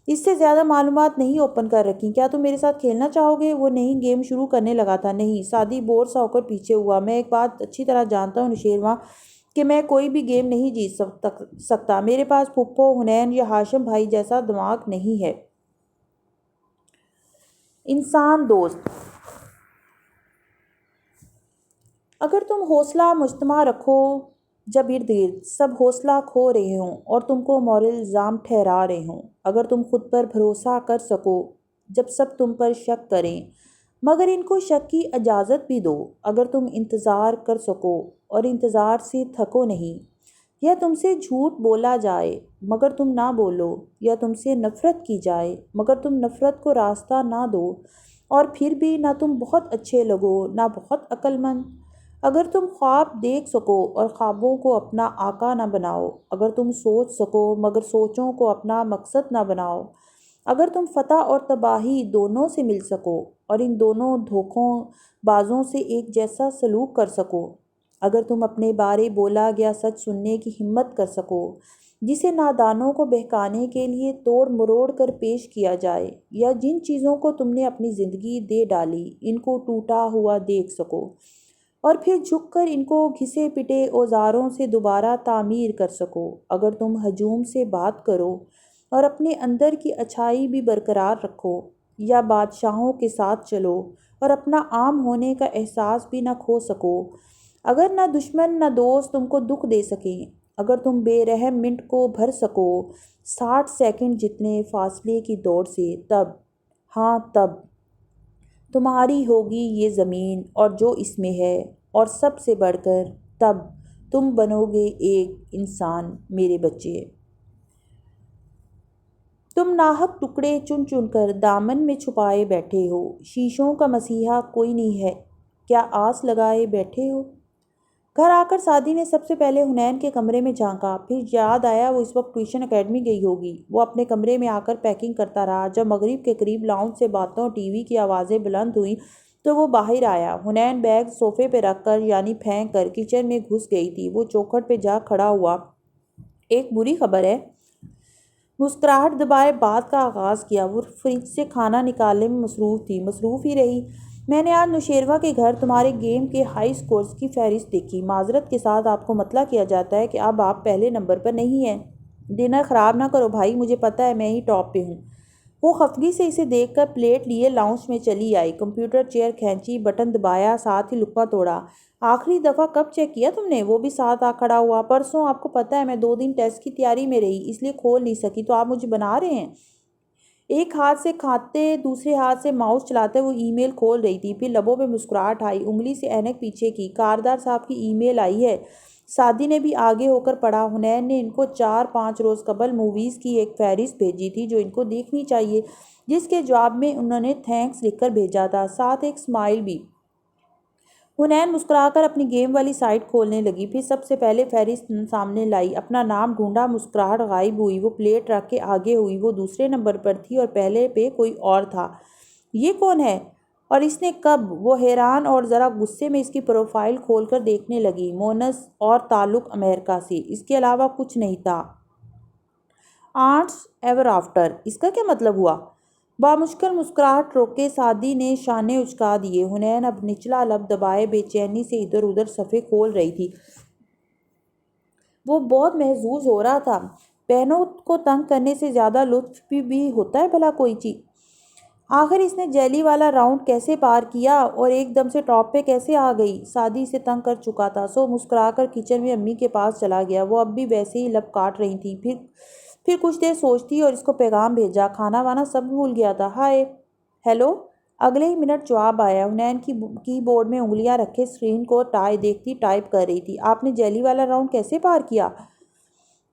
اس سے زیادہ معلومات نہیں اوپن کر رکھی۔ کیا تم میرے ساتھ کھیلنا چاہو گے؟ وہ نہیں گیم شروع کرنے لگا تھا۔ نہیں۔ سعدی بور سا ہو کر پیچھے ہوا۔ میں ایک بات اچھی طرح جانتا ہوں نوشیروان، کہ میں کوئی بھی گیم نہیں جیت سکتا۔ میرے پاس پھپھو، حنین یا ہاشم بھائی جیسا دماغ نہیں ہے۔ انسان دوست، اگر تم حوصلہ مجتمع رکھو، جب ارد گرد سب حوصلہ کھو رہے ہوں اور تم کو مورل الزام ٹھہرا رہے ہوں، اگر تم خود پر بھروسہ کر سکو جب سب تم پر شک کریں، مگر ان کو شک کی اجازت بھی دو، اگر تم انتظار کر سکو اور انتظار سے تھکو نہیں، یا تم سے جھوٹ بولا جائے مگر تم نہ بولو، یا تم سے نفرت کی جائے مگر تم نفرت کو راستہ نہ دو، اور پھر بھی نہ تم بہت اچھے لگو نہ بہت عقل مند، اگر تم خواب دیکھ سکو اور خوابوں کو اپنا آقا نہ بناؤ، اگر تم سوچ سکو مگر سوچوں کو اپنا مقصد نہ بناؤ، اگر تم فتح اور تباہی دونوں سے مل سکو اور ان دونوں دھوکوں بازوں سے ایک جیسا سلوک کر سکو، اگر تم اپنے بارے بولا گیا سچ سننے کی ہمت کر سکو جسے نادانوں کو بہکانے کے لیے توڑ مروڑ کر پیش کیا جائے، یا جن چیزوں کو تم نے اپنی زندگی دے ڈالی ان کو ٹوٹا ہوا دیکھ سکو اور پھر جھک کر ان کو گھسے پٹے اوزاروں سے دوبارہ تعمیر کر سکو، اگر تم ہجوم سے بات کرو اور اپنے اندر کی اچھائی بھی برقرار رکھو، یا بادشاہوں کے ساتھ چلو اور اپنا عام ہونے کا احساس بھی نہ کھو سکو، اگر نہ دشمن نہ دوست تم کو دکھ دے سکیں، اگر تم بے رحم منٹ کو بھر سکو 60 سیکنڈ جتنے فاصلے کی دوڑ سے، تب، ہاں تب، تمہاری ہوگی یہ زمین اور جو اس میں ہے، اور سب سے بڑھ کر تب تم بنو گے ایک انسان، میرے بچے۔ تم ناحق ٹکڑے چن چن کر دامن میں چھپائے بیٹھے ہو، شیشوں کا مسیحا کوئی نہیں ہے، کیا آس لگائے بیٹھے ہو؟ گھر آ کر سعدی نے سب سے پہلے حنین کے کمرے میں جھانکا، پھر یاد آیا وہ اس وقت ٹیوشن اکیڈمی گئی ہوگی۔ وہ اپنے کمرے میں آ کر پیکنگ کرتا رہا۔ جب مغرب کے قریب لاؤنج سے باتوں اور ٹی وی کی آوازیں بلند ہوئیں تو وہ باہر آیا۔ حنین بیگ صوفے پہ رکھ کر یعنی پھینک کر کچن میں گھس گئی تھی۔ وہ چوکھٹ پہ جا کھڑا ہوا۔ ایک بری خبر ہے؟ مسکراہٹ دبائے بات کا آغاز کیا۔ وہ فریج سے کھانا نکالنے میں مصروف تھی۔ مصروف ہی رہی۔ میں نے آج نوشیروان کے گھر تمہارے گیم کے ہائی اسکورز کی فہرست دیکھی۔ معذرت کے ساتھ آپ کو مطلع کیا جاتا ہے کہ اب آپ پہلے نمبر پر نہیں ہیں۔ ڈنر خراب نہ کرو بھائی، مجھے پتہ ہے میں ہی ٹاپ پہ ہوں۔ وہ خفگی سے اسے دیکھ کر پلیٹ لیے لاؤنج میں چلی آئی۔ کمپیوٹر چیئر کھینچی، بٹن دبایا، ساتھ ہی لقمہ توڑا۔ آخری دفعہ کب چیک کیا تم نے؟ وہ بھی ساتھ آ کھڑا ہوا۔ پرسوں۔ آپ کو پتہ ہے میں 2 دن ٹیسٹ کی تیاری میں رہی، اس لیے کھول نہیں سکی، تو آپ مجھے بنا رہے ہیں؟ ایک ہاتھ سے کھاتے دوسرے ہاتھ سے ماؤس چلاتے وہ ای میل کھول رہی تھی، پھر لبوں پہ مسکراہٹ آئی، انگلی سے اینک پیچھے کی۔ کاردار صاحب کی ای میل آئی ہے، سعدی نے بھی آگے ہو کر پڑھا۔ حنین نے ان کو 4-5 روز قبل موویز کی ایک فہرست بھیجی تھی جو ان کو دیکھنی چاہیے، جس کے جواب میں انہوں نے تھینکس لکھ کر بھیجا تھا، ساتھ ایک اسمائل بھی۔ حنین مسکرا کر اپنی گیم والی سائٹ کھولنے لگی، پھر سب سے پہلے فہرست سامنے لائی، اپنا نام ڈھونڈا، مسکراہٹ غائب ہوئی، وہ پلیٹ رکھ کے آگے ہوئی۔ وہ دوسرے نمبر پر تھی اور پہلے پہ کوئی اور تھا۔ یہ کون ہے؟ اور اس نے کب؟ وہ حیران اور ذرا غصے میں اس کی پروفائل کھول کر دیکھنے لگی۔ مونس اور تعلق امریکہ سے، اس کے علاوہ کچھ نہیں تھا۔ آرٹس ایور آفٹر، اس کا کیا مطلب ہوا؟ بامشکل مسکراہٹ روکے سعدی نے شانے اچکا دیے۔ حنین اب نچلا لب دبائے بے چینی سے ادھر ادھر صفحے کھول رہی تھی۔ وہ بہت محظوظ ہو رہا تھا۔ بہنوں کو تنگ کرنے سے زیادہ لطف بھی ہوتا ہے بھلا کوئی چیز؟ آخر اس نے جیلی والا راؤنڈ کیسے پار کیا اور ایک دم سے ٹاپ پہ کیسے آ گئی؟ سعدی اسے تنگ کر چکا تھا، سو مسکرا کر کچن میں امی کے پاس چلا گیا۔ وہ اب بھی ویسے ہی لب کاٹ رہی تھی۔ پھر کچھ دیر سوچتی اور اس کو پیغام بھیجا، کھانا وانا سب بھول گیا تھا، ہائے ہیلو۔ اگلے ہی منٹ جواب آیا۔ حنین کی بورڈ میں انگلیاں رکھے اسکرین کو دیکھتی ٹائپ کر رہی تھی۔ آپ نے جیلی والا راؤنڈ کیسے پار کیا؟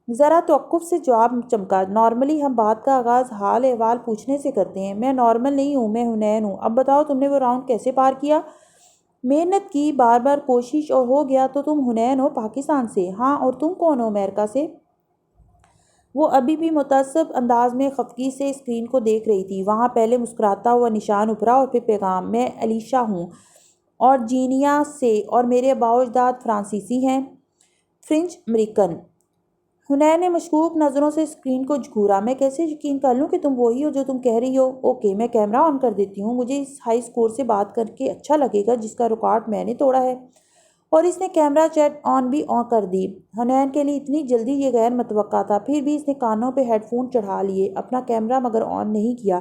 ذرا توقف سے جواب چمکا۔ نارملی ہم بات کا آغاز حال احوال پوچھنے سے کرتے ہیں۔ میں نارمل نہیں ہوں، میں حنین ہوں۔ اب بتاؤ تم نے وہ راؤنڈ کیسے پار کیا؟ محنت کی، بار بار کوشش، اور ہو گیا۔ تو تم حنین ہو پاکستان سے؟ ہاں، اور تم کون ہو؟ امریکہ سے۔ وہ ابھی بھی متعصب انداز میں خفگی سے اسکرین کو دیکھ رہی تھی۔ وہاں پہلے مسکراتا ہوا نشان ابھرا اور پھر پیغام، میں علیشہ ہوں، اور جینیا سے، اور میرے آباء و اجداد فرانسیسی ہیں، فرینچ امریکن۔ حنین نے مشکوک نظروں سے اسکرین کو جھکورا۔ میں کیسے یقین کر لوں کہ تم وہی ہو جو تم کہہ رہی ہو؟ اوکے، میں کیمرہ آن کر دیتی ہوں، مجھے اس ہائی اسکور سے بات کر کے اچھا لگے گا جس کا ریکارڈ میں نے توڑا ہے۔ اور اس نے کیمرہ چیٹ آن بھی کر دی۔ حنین کے لیے اتنی جلدی یہ غیر متوقع تھا، پھر بھی اس نے کانوں پہ ہیڈ فون چڑھا لیے، اپنا کیمرہ مگر آن نہیں کیا،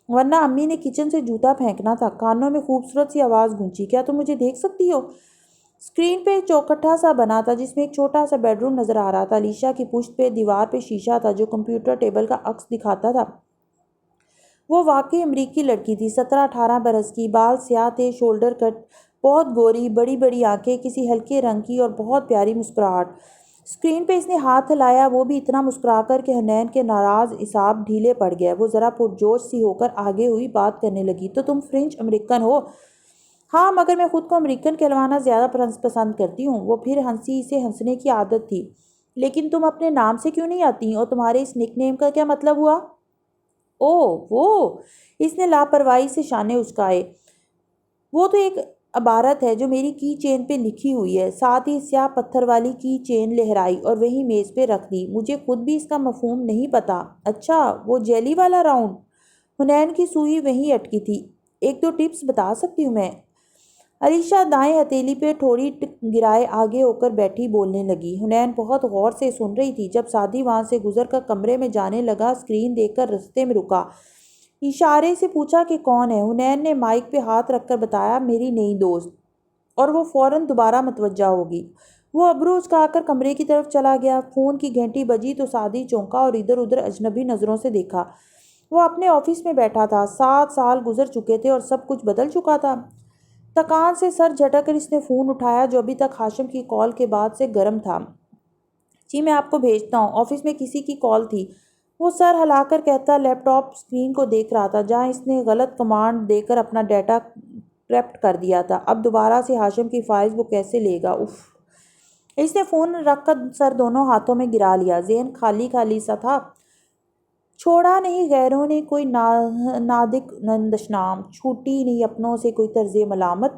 ورنہ امی نے کچن سے جوتا پھینکنا تھا۔ کانوں میں خوبصورت سی آواز گونجی، کیا تم مجھے دیکھ سکتی ہو؟ اسکرین پہ ایک چوکھٹا سا بنا تھا جس میں ایک چھوٹا سا بیڈ روم نظر آ رہا تھا۔ علیشہ کی پشت پہ دیوار پہ شیشہ تھا جو کمپیوٹر ٹیبل کا عکس دکھاتا تھا۔ وہ واقعی امریکی لڑکی تھی، 17-18 برس کی، بال سیاہ تھے، شولڈر کٹ، بہت گوری، بڑی بڑی آنکھیں، کسی ہلکے رنگ کی، اور بہت پیاری مسکراہٹ۔ اسکرین پہ اس نے ہاتھ ہلایا، وہ بھی اتنا مسکرا کر کہ حنین کے ناراض اعصاب ڈھیلے پڑ گئے۔ وہ ذرا پرجوش سی ہو کر آگے ہوئی، بات کرنے لگی، تو تم فرینچ امریکن ہو؟ ہاں، مگر میں خود کو امریکن کہلوانا زیادہ پسند کرتی ہوں۔ وہ پھر ہنسی، اسے ہنسنے کی عادت تھی۔ لیکن تم اپنے نام سے کیوں نہیں آتی؟ اور تمہارے اس نک نیم کا کیا مطلب ہوا؟ وہ اس نے لاپرواہی سے شانے اچکائے۔ وہ تو ایک عبارت ہے جو میری کی چین پہ لکھی ہوئی ہے۔ ساتھ ہی سیاہ پتھر والی کی چین لہرائی اور وہیں میز پہ رکھ دی۔ مجھے خود بھی اس کا مفہوم نہیں پتا۔ اچھا، وہ جیلی والا راؤنڈ؟ حنین کی سوئی وہیں اٹکی تھی۔ 1-2 ٹپس بتا سکتی ہوں میں؟ علیشہ دائیں ہتھیلی پہ ٹھوڑی گرائے آگے ہو کر بیٹھی بولنے لگی۔ حنین بہت غور سے سن رہی تھی۔ جب سعدی وہاں سے گزر کر کمرے میں جانے لگا، اسکرین دیکھ کر رستے میں رکا، اشارے سے پوچھا کہ کون ہے؟ حنین نے مائک پہ ہاتھ رکھ کر بتایا، میری نئی دوست، اور وہ فوراً دوبارہ متوجہ ہوگی۔ وہ ابرو اچکا کر کمرے کی طرف چلا گیا۔ فون کی گھنٹی بجی تو سعدی چونکا اور ادھر ادھر اجنبی نظروں سے دیکھا۔ وہ اپنے آفس میں بیٹھا تھا۔ 7 سال گزر چکے تھے اور سب کچھ بدل چکا تھا۔ تکان سے سر جھٹک کر اس نے فون اٹھایا جو ابھی تک ہاشم کی کال کے بعد سے گرم تھا۔ جی میں آپ کو بھیجتا ہوں، آفس میں کسی کی کال تھی، وہ سر ہلا کر کہتا لیپ ٹاپ اسکرین کو دیکھ رہا تھا جہاں اس نے غلط کمانڈ دے کر اپنا ڈیٹا کرپٹ کر دیا تھا۔ اب دوبارہ سے ہاشم کی فائلز وہ کیسے لے گا؟ اف۔ اس نے فون رکھ کر سر دونوں ہاتھوں میں گرا لیا۔ ذہن خالی خالی سا تھا۔ چھوڑا نہیں غیروں نے کوئی نادک نشنام، چھوٹی نہیں اپنوں سے کوئی طرز ملامت۔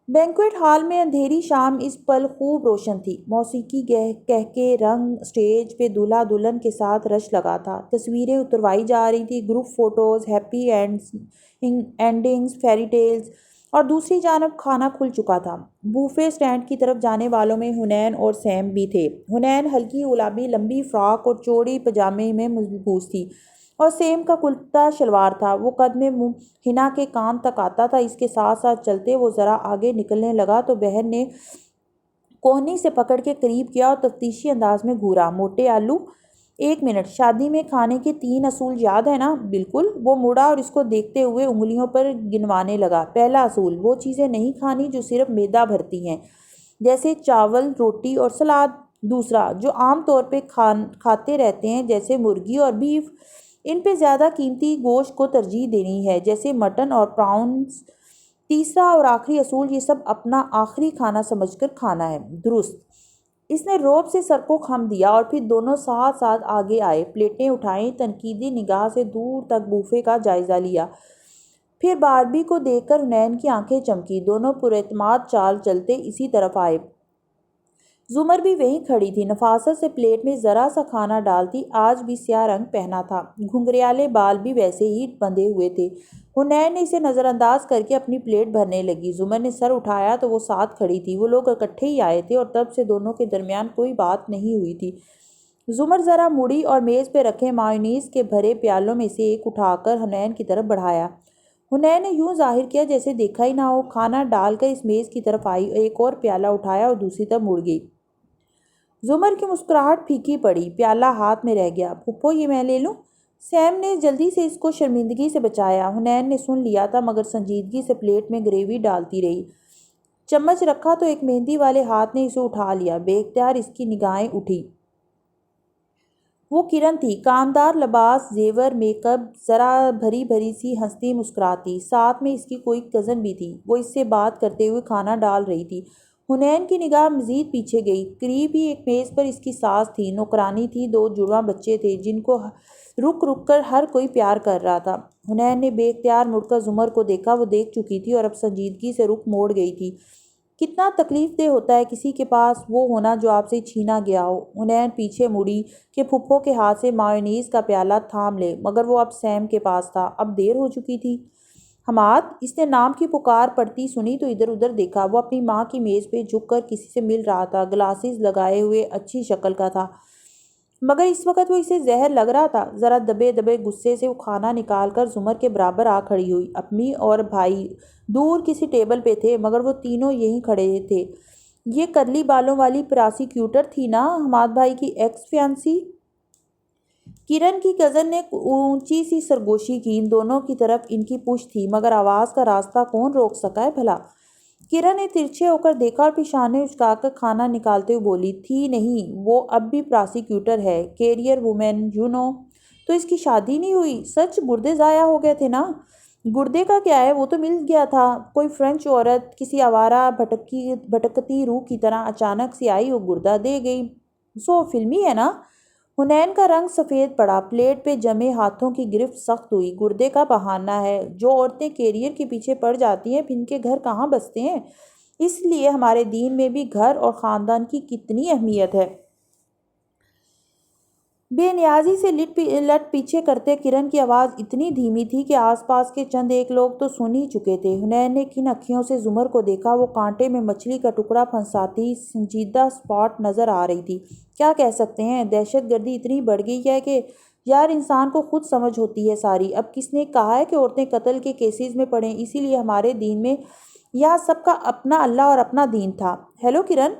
بینکویٹ ہال میں اندھیری شام اس پل خوب روشن تھی۔ موسیقی کہکے، رنگ، اسٹیج پہ دولہا دلہن کے ساتھ رش لگا تھا۔ تصویریں اتروائی جا رہی تھیں، group photos, happy endings, fairy tales, اور دوسری جانب کھانا کھل چکا تھا۔ بوفے سٹینڈ کی طرف جانے والوں میں حنین اور سیم بھی تھے۔ حنین ہلکی گلابی لمبی فراک اور چوڑی پاجامے میں ملبوس تھی، اور سیم کا کرتا شلوار تھا۔ وہ قد میں حنا کے کان تک آتا تھا۔ اس کے ساتھ ساتھ چلتے وہ ذرا آگے نکلنے لگا تو بہن نے کوہنی سے پکڑ کے قریب کیا اور تفتیشی انداز میں گھورا، موٹے آلو؟ 1 منٹ، شادی میں کھانے کے 3 اصول یاد ہے نا؟ بالکل۔ وہ مڑا اور اس کو دیکھتے ہوئے انگلیوں پر گنوانے لگا۔ پہلا اصول، وہ چیزیں نہیں کھانی جو صرف معدہ بھرتی ہیں۔ جیسے چاول، روٹی اور سلاد۔ دوسرا، جو عام طور پہ کھاتے رہتے ہیں جیسے مرغی اور بیف، ان پہ زیادہ قیمتی گوشت کو ترجیح دینی ہے جیسے مٹن اور پراؤنز۔ تیسرا اور آخری اصول، یہ سب اپنا آخری کھانا سمجھ کر کھانا ہے۔ درست۔ اس نے رعب سے سر کو خم دیا اور پھر دونوں ساتھ ساتھ آگے آئے، پلیٹیں اٹھائیں، تنقیدی نگاہ سے دور تک بوفے کا جائزہ لیا۔ پھر باربی کو دیکھ کر حنین کی آنکھیں چمکی، دونوں پراعتماد چال چلتے اسی طرف آئے۔ زمر بھی وہیں کھڑی تھی، نفاست سے پلیٹ میں ذرا سا کھانا ڈالتی۔ آج بھی سیاہ رنگ پہنا تھا، گھنگریالے بال بھی ویسے ہی بندھے ہوئے تھے۔ حنین نے اسے نظر انداز کر کے اپنی پلیٹ بھرنے لگی۔ زمر نے سر اٹھایا تو وہ ساتھ کھڑی تھی۔ وہ لوگ اکٹھے ہی آئے تھے اور تب سے دونوں کے درمیان کوئی بات نہیں ہوئی تھی۔ زمر ذرا مڑی اور میز پہ رکھے مایونیز کے بھرے پیالوں میں سے ایک اٹھا کر حنین کی طرف بڑھایا۔ حنین نے یوں ظاہر کیا جیسے دیکھا ہی نہ ہو، کھانا ڈال کر اس میز کی طرف آئی، ایک اور پیالہ اٹھایا اور دوسری طرف مڑ گئی۔ زمر کی مسکراہٹ پھیکی پڑی، پیالہ ہاتھ میں رہ گیا۔ پھپھو، یہ میں لے لوں؟ سیم نے جلدی سے اس کو شرمندگی سے بچایا۔ حنین نے سن لیا تھا مگر سنجیدگی سے پلیٹ میں گریوی ڈالتی رہی۔ چمچ رکھا تو ایک مہندی والے ہاتھ نے اسے اٹھا لیا۔ بے اختیار اس کی نگاہیں اٹھی۔ وہ کرن تھی، کامدار لباس، زیور، میک اپ، ذرا بھری بھری سی ہنستی مسکراتی۔ ساتھ میں اس کی کوئی کزن بھی تھی، وہ اس سے بات کرتے ہوئے کھانا ڈال رہی تھی۔ حنین کی نگاہ مزید پیچھے گئی۔ قریب ہی ایک میز پر اس کی ساس تھی، نوکرانی تھی، دو جڑواں بچے تھے جن کو رک رک کر ہر کوئی پیار کر رہا تھا۔ حنین نے بے اختیار مڑ کر زمر کو دیکھا، وہ دیکھ چکی تھی اور اب سنجیدگی سے رخ موڑ گئی تھی۔ کتنا تکلیف دہ ہوتا ہے کسی کے پاس وہ ہونا جو آپ سے چھینا گیا ہو۔ حنین پیچھے مڑی کہ پھپھو کے ہاتھ سے مایونیز کا پیالہ تھام لے، مگر وہ اب سیم کے پاس تھا۔ اب دیر ہو چکی تھی۔ حماد، اس نے نام کی پکار پڑتی سنی تو ادھر ادھر دیکھا۔ وہ اپنی ماں کی میز پہ جھک کر کسی سے مل رہا تھا، گلاسز لگائے ہوئے، اچھی شکل کا تھا، مگر اس وقت وہ اسے زہر لگ رہا تھا۔ ذرا دبے دبے غصے سے وہ کھانا نکال کر زمر کے برابر آ کھڑی ہوئی۔ امی اور بھائی دور کسی ٹیبل پہ تھے مگر وہ تینوں یہیں کھڑے تھے۔ یہ کرلی بالوں والی پراسیکیوٹر تھی نا، حماد بھائی کی ایکس فیانسی؟ کرن کی کزن نے اونچی سی سرگوشی کی۔ ان دونوں کی طرف ان کی پشت تھی مگر آواز کا راستہ کون روک سکا ہے بھلا؟ کرن نے ترچھے ہو کر دیکھا اور پیشانے اچکا کر کھانا نکالتے ہوئے بولی، تھی نہیں، وہ اب بھی پراسیکیوٹر ہے، کیریئر وومن یو نو۔ تو اس کی شادی نہیں ہوئی؟ سچ؟ گردے ضائع ہو گئے تھے نا؟ گردے کا کیا ہے، وہ تو مل گیا تھا۔ کوئی فرینچ عورت کسی آوارہ بھٹکتی روح کی طرح اچانک سے آئی اور گردہ دے گئی۔ سو فلمی ہے نا؟ حنین کا رنگ سفید پڑا، پلیٹ پہ جمے ہاتھوں کی گرفت سخت ہوئی۔ گردے کا بہانہ ہے، جو عورتیں کیریئر کے پیچھے پڑ جاتی ہیں ان کے گھر کہاں بستے ہیں؟ اس لیے ہمارے دین میں بھی گھر اور خاندان کی کتنی اہمیت ہے۔ بے نیازی سے لٹ پیچھے کرتے کرن کی آواز اتنی دھیمی تھی کہ آس پاس کے چند ایک لوگ تو سن ہی چکے تھے۔ حنین نے کن اکھیوں سے زمر کو دیکھا، وہ کانٹے میں مچھلی کا ٹکڑا پھنساتی سنجیدہ اسپاٹ نظر آ رہی تھی۔ کیا کہہ سکتے ہیں، دہشت گردی اتنی بڑھ گئی ہے کہ یار انسان کو خود سمجھ ہوتی ہے ساری۔ اب کس نے کہا ہے کہ عورتیں قتل کے کیسز میں پڑیں؟ اسی لیے ہمارے دین میں یہاں سب کا اپنا اللہ اور اپنا دین تھا۔ ہیلو کرن!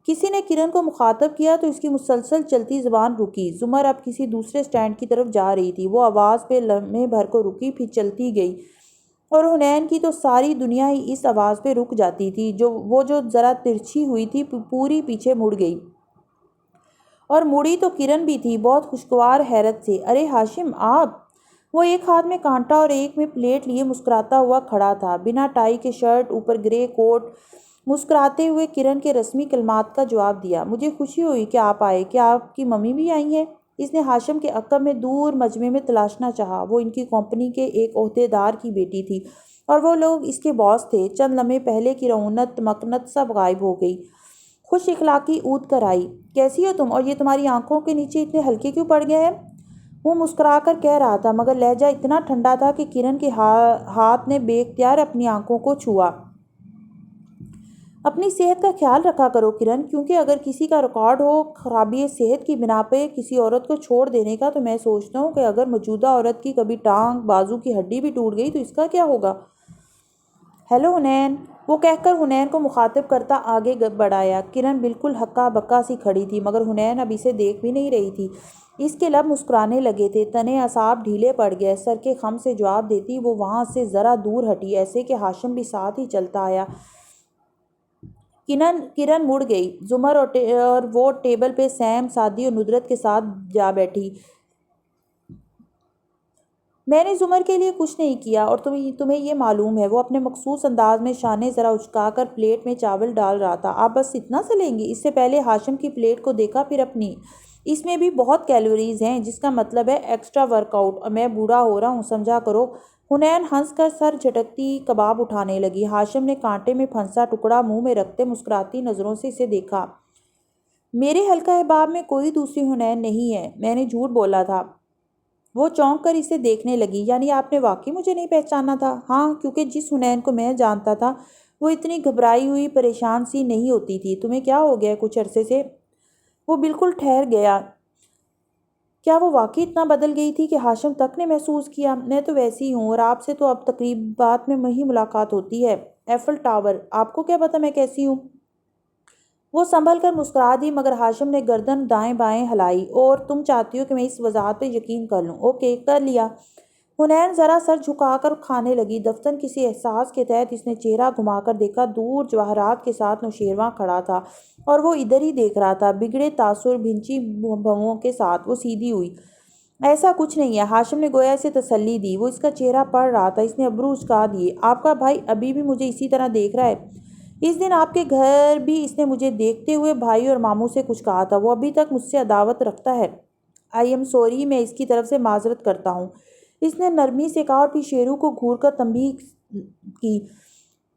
کسی نے کرن کو مخاطب کیا تو اس کی مسلسل چلتی زبان رکی۔ زمر اب کسی دوسرے سٹینڈ کی طرف جا رہی تھی۔ وہ آواز پہ لمحے بھر کو رکی، پھر چلتی گئی، اور حنین کی تو ساری دنیا ہی اس آواز پہ رک جاتی تھی۔ جو ذرا ترچھی ہوئی تھی پوری پیچھے مڑ گئی، اور مڑی تو کرن بھی تھی، بہت خوشگوار حیرت سے۔ ارے ہاشم، آپ! وہ ایک ہاتھ میں کانٹا اور ایک میں پلیٹ لیے مسکراتا ہوا کھڑا تھا، بنا ٹائی کے، شرٹ اوپر، گرے کوٹ۔ مسکراتے ہوئے کرن کے رسمی کلمات کا جواب دیا۔ مجھے خوشی ہوئی کہ آپ آئے۔ کیا آپ کی ممی بھی آئی ہیں؟ اس نے ہاشم کے عقب میں دور مجمع میں تلاشنا چاہا۔ وہ ان کی کمپنی کے ایک عہدیدار کی بیٹی تھی اور وہ لوگ اس کے باس تھے۔ چند لمحے پہلے کی رونق مکنت سب غائب ہو گئی۔ خوش اخلاقی اود کر آئی۔ کیسی ہو تم؟ اور یہ تمہاری آنکھوں کے نیچے اتنے ہلکے کیوں پڑ گئے ہیں؟ وہ مسکرا کر کہہ رہا تھا مگر لہجہ اتنا ٹھنڈا تھا کہ کرن کے ہاتھ نے بے اختیار اپنی آنکھوں کو چھوا۔ اپنی صحت کا خیال رکھا کرو کرن، کیونکہ اگر کسی کا ریکارڈ ہو خرابی صحت کی بنا پہ کسی عورت کو چھوڑ دینے کا، تو میں سوچتا ہوں کہ اگر موجودہ عورت کی کبھی ٹانگ بازو کی ہڈی بھی ٹوٹ گئی تو اس کا کیا ہوگا؟ ہیلو حنین! وہ کہہ کر حنین کو مخاطب کرتا آگے بڑھایا۔ کرن بالکل ہکا بکا سی کھڑی تھی مگر حنین اب اسے دیکھ بھی نہیں رہی تھی۔ اس کے لب مسکرانے لگے تھے، تنے اعصاب ڈھیلے پڑ گئے۔ سر کے خم سے جواب دیتی وہ وہاں سے ذرا دور ہٹی، ایسے کہ ہاشم بھی ساتھ ہی چلتا آیا۔ کرن مڑ گئی۔ زمر اور وہ ٹیبل پہ سیم، سعدی اور ندرت کے ساتھ جا بیٹھی۔ میں نے زمر کے لیے کچھ نہیں کیا اور تمہیں یہ معلوم ہے۔ وہ اپنے مخصوص انداز میں شانے ذرا اچکا کر پلیٹ میں چاول ڈال رہا تھا۔ آپ بس اتنا سا لیں گی؟ اس سے پہلے ہاشم کی پلیٹ کو دیکھا، پھر اپنی۔ اس میں بھی بہت کیلوریز ہیں، جس کا مطلب ہے ایکسٹرا ورک آؤٹ، اور میں بوڑھا ہو رہا ہوں، سمجھا کرو۔ حنین ہنس کر سر جھٹکتی کباب اٹھانے لگی۔ ہاشم نے کانٹے میں پھنسا ٹکڑا منہ میں رکھتے مسکراتی نظروں سے اسے دیکھا۔ میرے حلقہ احباب میں کوئی دوسری حنین نہیں ہے، میں نے جھوٹ بولا تھا۔ وہ چونک کر اسے دیکھنے لگی۔ یعنی آپ نے واقعی مجھے نہیں پہچانا تھا؟ ہاں، کیونکہ جس حنین کو میں جانتا تھا وہ اتنی گھبرائی ہوئی پریشان سی نہیں ہوتی تھی۔ تمہیں کیا ہو گیا کچھ عرصے سے؟ وہ بالکل ٹھہر گیا۔ کیا وہ واقعی اتنا بدل گئی تھی کہ ہاشم تک نے محسوس کیا؟ میں تو ویسی ہی ہوں، اور آپ سے تو اب تقریبات میں ہی ملاقات ہوتی ہے۔ ایفل ٹاور، آپ کو کیا پتا میں کیسی ہوں؟ وہ سنبھل کر مسکرا دی، مگر ہاشم نے گردن دائیں بائیں ہلائی۔ اور تم چاہتی ہو کہ میں اس وضاحت پہ یقین کر لوں؟ اوکے، کر لیا۔ حنین ذرا سر جھکا کر کھانے لگی۔ دفتن کسی احساس کے تحت اس نے چہرہ گھما کر دیکھا۔ دور جواہرات کے ساتھ نوشیرواں کھڑا تھا اور وہ ادھر ہی دیکھ رہا تھا، بگڑے تاثر بھنچی بھووں کے ساتھ۔ وہ سیدھی ہوئی۔ ایسا کچھ نہیں ہے، ہاشم نے گویا اسے تسلی دی۔ وہ اس کا چہرہ پڑھ رہا تھا۔ اس نے ابرو اچکا دیے۔ آپ کا بھائی ابھی بھی مجھے اسی طرح دیکھ رہا ہے؟ اس دن آپ کے گھر بھی اس نے مجھے دیکھتے ہوئے بھائی اور ماموں سے کچھ کہا تھا۔ وہ ابھی تک مجھ سے عداوت رکھتا ہے۔ آئی ایم سوری، میں اس کی طرف سے معذرت کرتا ہوں، اس نے نرمی سے کہا اور پھر شیرو کو گھور کر تنبیہ کی۔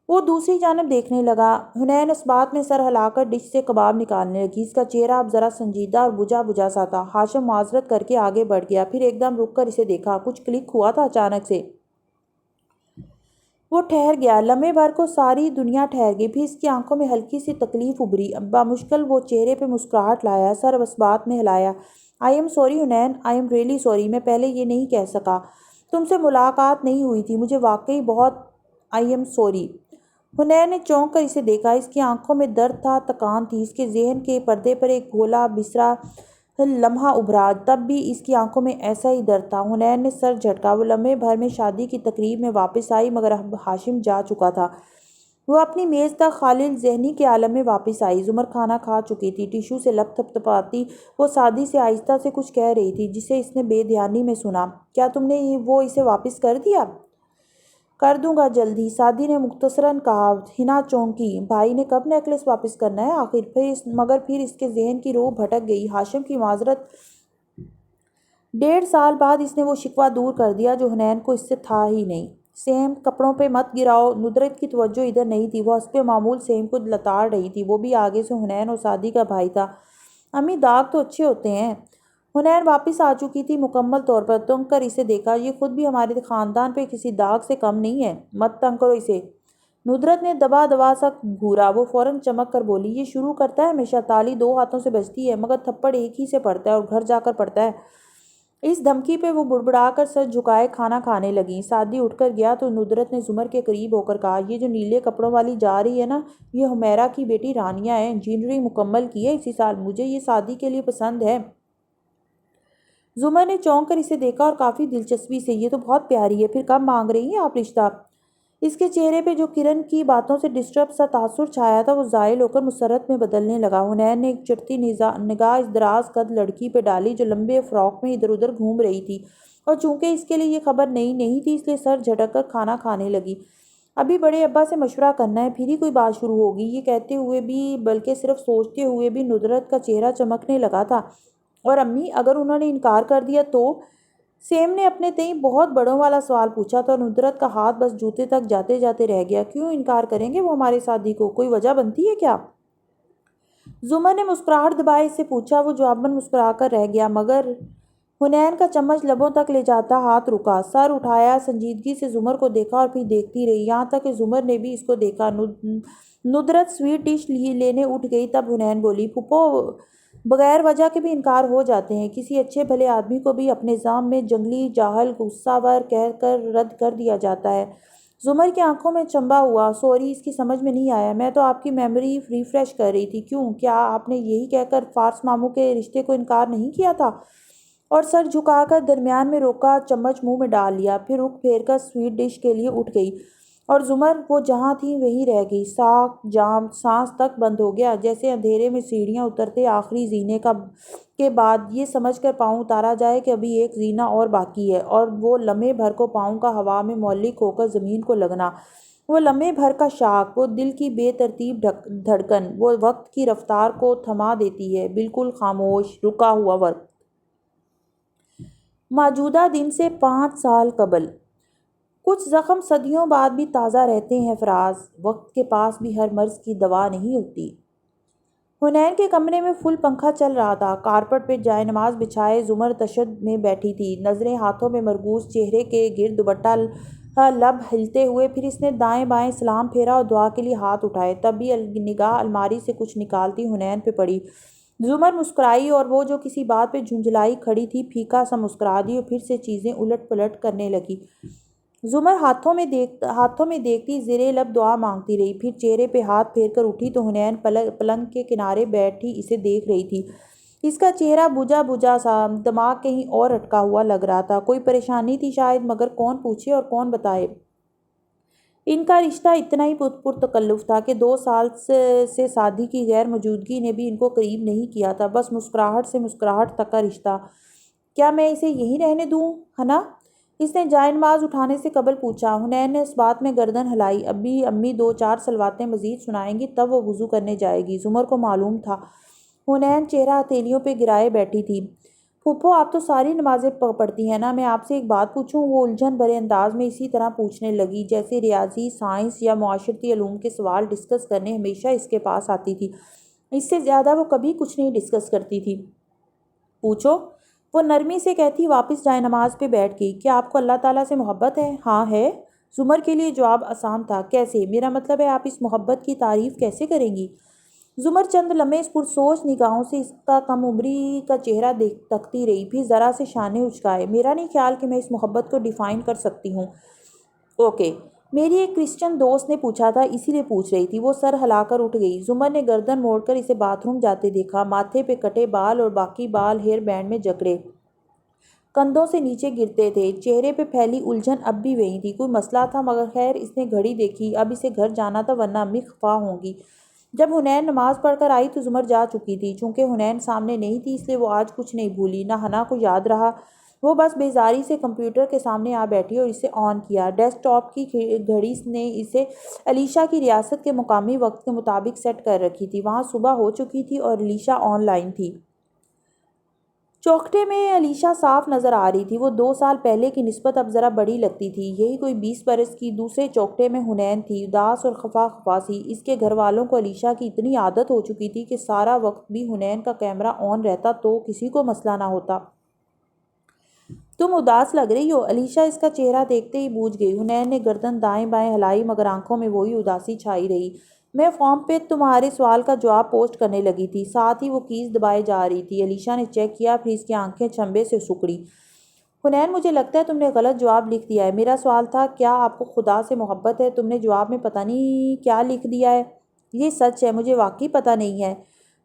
وہ دوسری جانب دیکھنے لگا۔ حنین اس بات میں سر ہلا کر ڈش سے کباب نکالنے لگی۔ اس کا چہرہ اب ذرا سنجیدہ اور بجھا بجھا سا تھا۔ ہاشم معذرت کر کے آگے بڑھ گیا، پھر ایک دم رک کر اسے دیکھا۔ کچھ کلک ہوا تھا اچانک سے۔ وہ ٹھہر گیا۔ لمحے بھر کو ساری دنیا ٹھہر گئی، پھر اس کی آنکھوں میں ہلکی سی تکلیف ابھری۔ بامشکل وہ چہرے پہ مسکراہٹ لایا، سر اس بات میں ہلایا۔ I am sorry Hunain, I am really sorry, میں پہلے یہ نہیں کہہ سکا۔ تم سے ملاقات نہیں ہوئی تھی، مجھے واقعی بہت آئی ایم سوری۔ حنین نے چونک کر اسے دیکھا۔ اس کی آنکھوں میں درد تھا، تکان تھی۔ اس کے ذہن کے پردے پر ایک بھولا بسرا لمحہ ابھرا، تب بھی اس کی آنکھوں میں ایسا ہی درد تھا۔ حنین نے سر جھٹکا۔ وہ لمحے بھر میں شادی کی تقریب میں واپس آئی، مگر اب ہاشم جا چکا تھا۔ وہ اپنی میز تک خالی ذہنی کے عالم میں واپس آئی۔ زمر کھانا کھا چکی تھی، ٹیشو سے لب تھپتھپاتی وہ سعدی سے آہستہ سے کچھ کہہ رہی تھی، جسے اس نے بے دھیانی میں سنا۔ کیا تم نے وہ اسے واپس کر دیا؟ کر دوں گا جلدی، سعدی نے مختصراً کہا۔ حنا چونکی۔ بھائی نے کب نیکلس واپس کرنا ہے آخر؟ مگر پھر اس کے ذہن کی روح بھٹک گئی۔ ہاشم کی معذرت، 1.5 سال بعد اس نے وہ شکوہ دور کر دیا جو حنین کو اس سے تھا ہی نہیں۔ سیم، کپڑوں پہ مت گراؤ۔ ندرت کی توجہ ادھر نہیں تھی، وہ حسب معمول سیم کو لتاڑ رہی تھی۔ وہ بھی آگے سے حنین اور سعدی کا بھائی تھا۔ امی، داغ تو اچھے ہوتے ہیں۔ حنین واپس آ چکی تھی مکمل طور پر۔ تنگ کر اسے دیکھا۔ یہ خود بھی ہمارے خاندان پہ کسی داغ سے کم نہیں ہے، مت تنگ کرو اسے۔ ندرت نے دبا دبا سا گھورا۔ وہ فوراً چمک کر بولی، یہ شروع کرتا ہے ہمیشہ، تالی 2 ہاتھوں سے بجتی ہے، مگر تھپڑ ایک ہی سے پڑتا ہے، اور گھر جا کر پڑتا ہے۔ اس دھمکی پہ وہ بڑبڑا کر سر جھکائے کھانا کھانے لگیں۔ سعدی اٹھ کر گیا تو ندرت نے زمر کے قریب ہو کر کہا، یہ جو نیلے کپڑوں والی جا رہی ہے نا، یہ حمیرہ کی بیٹی رانیہ ہے، انجینئرنگ مکمل کی ہے اسی سال۔ مجھے یہ سعدی کے لیے پسند ہے۔ زمر نے چونک کر اسے دیکھا اور کافی دلچسپی سے۔ یہ تو بہت پیاری ہے، پھر کب مانگ رہی ہیں آپ رشتہ؟ اس کے چہرے پہ جو کرن کی باتوں سے ڈسٹرب سا تاثر چھایا تھا وہ زائل ہو کر مسرت میں بدلنے لگا۔ حنین نے ایک چڑھتی نگاہ اس دراز قد لڑکی پہ ڈالی جو لمبے فراک میں ادھر ادھر گھوم رہی تھی، اور چونکہ اس کے لیے یہ خبر نئی نہیں تھی، اس لیے سر جھٹک کر کھانا کھانے لگی۔ ابھی بڑے ابا سے مشورہ کرنا ہے، پھر ہی کوئی بات شروع ہوگی۔ یہ کہتے ہوئے بھی، بلکہ صرف سوچتے ہوئے بھی ندرت کا چہرہ چمکنے لگا تھا۔ اور امی، اگر انہوں نے انکار کر دیا تو؟ سیم نے اپنے تئیں بہت بڑوں والا سوال پوچھا تھا، اور ندرت کا ہاتھ بس جوتے تک جاتے جاتے رہ گیا۔ کیوں انکار کریں گے وہ ہمارے شادی کو؟ کوئی وجہ بنتی ہے کیا؟ زمر نے مسکراہٹ دبائے اس سے پوچھا۔ وہ جواباً مسکرا کر رہ گیا، مگر حنین کا چمچ لبوں تک لے جاتا ہاتھ رکا۔ سر اٹھایا، سنجیدگی سے زمر کو دیکھا اور پھر دیکھتی رہی، یہاں تک کہ زمر نے بھی اس کو دیکھا۔ ندرت سویٹ ڈش لینے اٹھ گئی، تب حنین بولی، پھپھو، بغیر وجہ کے بھی انکار ہو جاتے ہیں، کسی اچھے بھلے آدمی کو بھی اپنے نظام میں جنگلی، جاہل، غصہ ور کہہ کر رد کر دیا جاتا ہے۔ زمر کی آنکھوں میں چنبا ہوا۔ سوری، اس کی سمجھ میں نہیں آیا، میں تو آپ کی میموری ریفریش کر رہی تھی۔ کیوں؟ کیا آپ نے یہی کہہ کر فارس ماموں کے رشتے کو انکار نہیں کیا تھا؟ اور سر جھکا کر درمیان میں روکا چمچ منہ میں ڈال لیا، پھر رخ پھیر کر سویٹ ڈش کے لیے اٹھ گئی۔ اور زمر وہ جہاں تھی وہیں رہ گئی، ساکھ جام سانس تک بند ہو گیا، جیسے اندھیرے میں سیڑھیاں اترتے آخری زینے کے بعد یہ سمجھ کر پاؤں اتارا جائے کہ ابھی ایک زینہ اور باقی ہے، اور وہ لمحے بھر کو پاؤں کا ہوا میں معلق ہو کر زمین کو لگنا، وہ لمحے بھر کا شاک، وہ دل کی بے ترتیب دھڑکن، وہ وقت کی رفتار کو تھما دیتی ہے، بالکل خاموش رکا ہوا وقت۔ موجودہ دن سے 5 سال قبل۔ کچھ زخم صدیوں بعد بھی تازہ رہتے ہیں فراز، وقت کے پاس بھی ہر مرض کی دوا نہیں ہوتی۔ حنین کے کمرے میں فل پنکھا چل رہا تھا، کارپٹ پہ جائے نماز بچھائے زمر تشدد میں بیٹھی تھی، نظریں ہاتھوں میں مرکوز، چہرے کے گرد دوپٹہ لب ہلتے ہوئے، پھر اس نے دائیں بائیں سلام پھیرا اور دعا کے لیے ہاتھ اٹھائے، تب بھی نگاہ الماری سے کچھ نکالتی حنین پہ پڑی۔ زمر مسکرائی اور وہ جو کسی بات پہ جھنجھلائی کھڑی تھی پھیکا سا مسکرا دی اور پھر سے چیزیں الٹ پلٹ کرنے لگی۔ زمر ہاتھوں میں دیکھتی زیر لب دعا مانگتی رہی، پھر چہرے پہ ہاتھ پھیر کر اٹھی تو حنین پلنگ کے کنارے بیٹھی اسے دیکھ رہی تھی۔ اس کا چہرہ بجھا بجھا سا، دماغ کہیں اور اٹکا ہوا لگ رہا تھا، کوئی پریشانی تھی شاید، مگر کون پوچھے اور کون بتائے۔ ان کا رشتہ اتنا ہی پرتکلف تھا کہ 2 سال سے شادی کی غیر موجودگی نے بھی ان کو قریب نہیں کیا تھا، بس مسکراہٹ سے مسکراہٹ تک کا رشتہ۔ کیا میں اسے یہیں رہنے دوں، ہنا؟ اس نے جائے نماز اٹھانے سے قبل پوچھا۔ حنین نے اس بات میں گردن ہلائی۔ ابھی امی 2 4 صلواتیں مزید سنائیں گی تب وہ وضو کرنے جائے گی۔ زمر کو معلوم تھا حنین چہرہ ہتھیلیوں پہ گرائے بیٹھی تھی۔ پھوپھو آپ تو ساری نمازیں پڑھتی ہیں نا، میں آپ سے ایک بات پوچھوں؟ وہ الجھن بھرے انداز میں اسی طرح پوچھنے لگی جیسے ریاضی، سائنس یا معاشرتی علوم کے سوال ڈسکس کرنے ہمیشہ اس کے پاس آتی تھی۔ اس سے زیادہ وہ کبھی کچھ نہیں ڈسکس کرتی تھی۔ پوچھو، وہ نرمی سے کہتی واپس جائے نماز پہ بیٹھ گئی۔ کیا آپ کو اللہ تعالیٰ سے محبت ہے؟ ہاں ہے۔ زمر کے لیے جواب آسان تھا۔ کیسے؟ میرا مطلب ہے آپ اس محبت کی تعریف کیسے کریں گی؟ زمر چند لمحے پرسوچ نگاہوں سے اس کا کم عمری کا چہرہ تکتی رہی، پھر ذرا سے شانے اچکائے۔ میرا نہیں خیال کہ میں اس محبت کو ڈیفائن کر سکتی ہوں۔ اوکے، میری ایک کرسچن دوست نے پوچھا تھا اسی لیے پوچھ رہی تھی۔ وہ سر ہلا کر اٹھ گئی۔ زمر نے گردن موڑ کر اسے باتھ روم جاتے دیکھا، ماتھے پہ کٹے بال اور باقی بال ہیئر بینڈ میں جکڑے کندھوں سے نیچے گرتے تھے، چہرے پہ پھیلی الجھن اب بھی وہی تھی۔ کوئی مسئلہ تھا؟ مگر خیر، اس نے گھڑی دیکھی، اب اسے گھر جانا تھا ورنہ امی خفا ہوں گی۔ جب حنین نماز پڑھ کر آئی تو زمر جا چکی تھی، چونکہ حنین سامنے نہیں تھی اس لیے وہ آج کچھ نہیں بھولی، نہ ہنا کو یاد رہا۔ وہ بس بیزاری سے کمپیوٹر کے سامنے آ بیٹھی اور اسے آن کیا۔ ڈیسک ٹاپ کی گھڑی نے اسے علیشا کی ریاست کے مقامی وقت کے مطابق سیٹ کر رکھی تھی۔ وہاں صبح ہو چکی تھی اور علیشا آن لائن تھی۔ چوکھٹے میں علیشا صاف نظر آ رہی تھی، وہ 2 سال پہلے کی نسبت اب ذرا بڑی لگتی تھی، یہی کوئی 20 برس کی۔ دوسرے چوکھٹے میں حنین تھی، اداس اور خفا خفا سی۔ اس کے گھر والوں کو علیشا کی اتنی عادت ہو چکی تھی کہ سارا وقت بھی حنین کا کیمرہ آن رہتا تو کسی کو مسئلہ نہ ہوتا۔ تم اداس لگ رہی ہو، علیشا اس کا چہرہ دیکھتے ہی بوجھ گئی۔ حنین نے گردن دائیں بائیں ہلائی مگر آنکھوں میں وہی اداسی چھائی رہی۔ میں فارم پہ تمہارے سوال کا جواب پوسٹ کرنے لگی تھی، ساتھ ہی وہ کیز دبائے جا رہی تھی۔ علیشا نے چیک کیا، پھر اس کی آنکھیں چنبے سے سکڑی۔ حنین مجھے لگتا ہے تم نے غلط جواب لکھ دیا ہے۔ میرا سوال تھا کیا آپ کو خدا سے محبت ہے، تم نے جواب میں پتہ نہیں کیا لکھ دیا ہے۔ یہ سچ ہے، مجھے واقعی پتہ نہیں ہے۔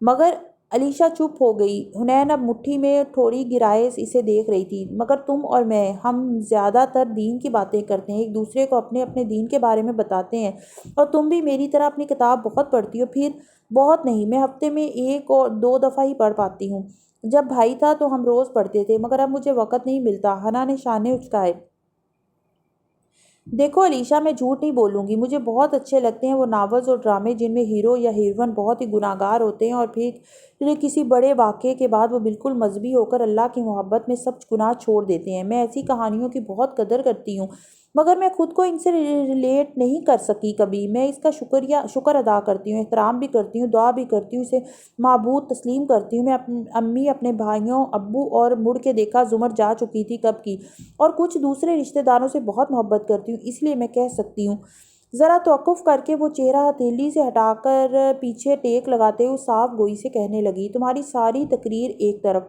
مگر علیشا چپ ہو گئی۔ حنین اب مٹھی میں ٹھوڑی گرائے اسے دیکھ رہی تھی۔ مگر تم اور میں، ہم زیادہ تر دین کی باتیں کرتے ہیں، ایک دوسرے کو اپنے اپنے دین کے بارے میں بتاتے ہیں، اور تم بھی میری طرح اپنی کتاب بہت پڑھتی ہو۔ پھر بہت نہیں، میں ہفتے میں 1 اور 2 دفعہ ہی پڑھ پاتی ہوں۔ جب بھائی تھا تو ہم روز پڑھتے تھے، مگر اب مجھے وقت نہیں ملتا۔ ہنا نے شانے اچکائے۔ دیکھو علیشا، میں جھوٹ نہیں بولوں گی، مجھے بہت اچھے لگتے ہیں وہ ناولز اور ڈرامے جن میں ہیرو یا ہیروئن بہت ہی گناہ گار ہوتے ہیں اور پھر کسی بڑے واقعے کے بعد وہ بالکل مذہبی ہو کر اللہ کی محبت میں سب گناہ چھوڑ دیتے ہیں۔ میں ایسی کہانیوں کی بہت قدر کرتی ہوں، مگر میں خود کو ان سے ریلیٹ نہیں کر سکی کبھی۔ میں اس کا شکر ادا کرتی ہوں، احترام بھی کرتی ہوں، دعا بھی کرتی ہوں، اسے معبود تسلیم کرتی ہوں۔ میں امی، اپنے بھائیوں، ابو اور مڑ کے دیکھا زمر جا چکی تھی کب کی، اور کچھ دوسرے رشتہ داروں سے بہت محبت کرتی ہوں، اس لیے میں کہہ سکتی ہوں۔ ذرا توقف کر کے وہ چہرہ ہتھیلی سے ہٹا کر پیچھے ٹیک لگاتے ہوئے صاف گوئی سے کہنے لگی، تمہاری ساری تقریر ایک طرف،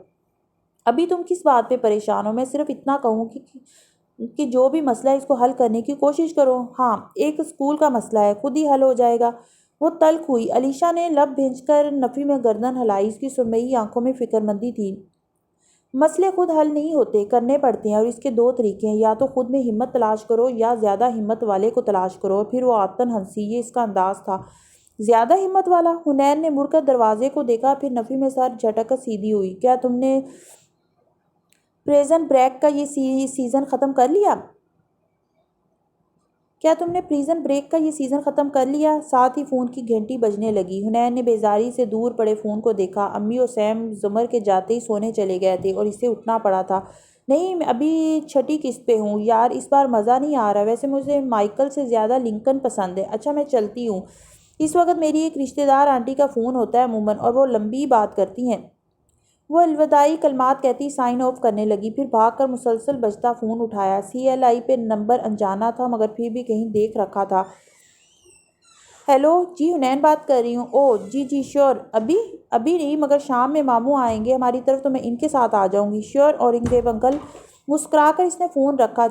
ابھی تم کس بات پہ پریشان ہو؟ میں صرف اتنا کہوں کہ جو بھی مسئلہ ہے اس کو حل کرنے کی کوشش کرو۔ ہاں، ایک اسکول کا مسئلہ ہے، خود ہی حل ہو جائے گا۔ وہ تلخ ہوئی۔ علیشا نے لب بھینچ کر نفی میں گردن ہلائی، اس کی سرمئی آنکھوں میں فکر مندی تھی۔ مسئلے خود حل نہیں ہوتے، کرنے پڑتے ہیں، اور اس کے دو طریقے ہیں، یا تو خود میں ہمت تلاش کرو یا زیادہ ہمت والے کو تلاش کرو۔ اور پھر وہ عادتاً ہنسی، یہ اس کا انداز تھا۔ زیادہ ہمت والا؟ حنین نے مڑ کر دروازے کو دیکھا، پھر نفی میں سر جھٹک کر سیدھی ہوئی۔ کیا تم نے پریزن بریک کا یہ سیزن ختم کر لیا؟ ساتھ ہی فون کی گھنٹی بجنے لگی۔ حنین نے بیزاری سے دور پڑے فون کو دیکھا۔ امی اور سیم زمر کے جاتے ہی سونے چلے گئے تھے اور اسے اٹھنا پڑا تھا۔ نہیں، میں ابھی چھٹی قسط پہ ہوں۔ یار اس بار مزہ نہیں آ رہا، ویسے مجھے مائیکل سے زیادہ لنکن پسند ہے۔ اچھا میں چلتی ہوں۔ اس وقت میری ایک رشتہ دار آنٹی کا فون ہوتا ہے عموماً، اور وہ لمبی بات کرتی ہیں۔ وہ الوداعی کلمات کہتی سائن آف کرنے لگی، پھر بھاگ کر مسلسل بجتا فون اٹھایا۔ CLI پہ نمبر انجانا تھا مگر پھر بھی کہیں دیکھ رکھا تھا۔ ہیلو، جی حنین بات کر رہی ہوں۔ اوہ جی شیور۔ ابھی نہیں، مگر شام میں ماموں آئیں گے ہماری طرف تو میں ان کے ساتھ آ جاؤں گی۔ Sure, Aurangzeb uncle. مسکرا کر اس نے فون رکھا۔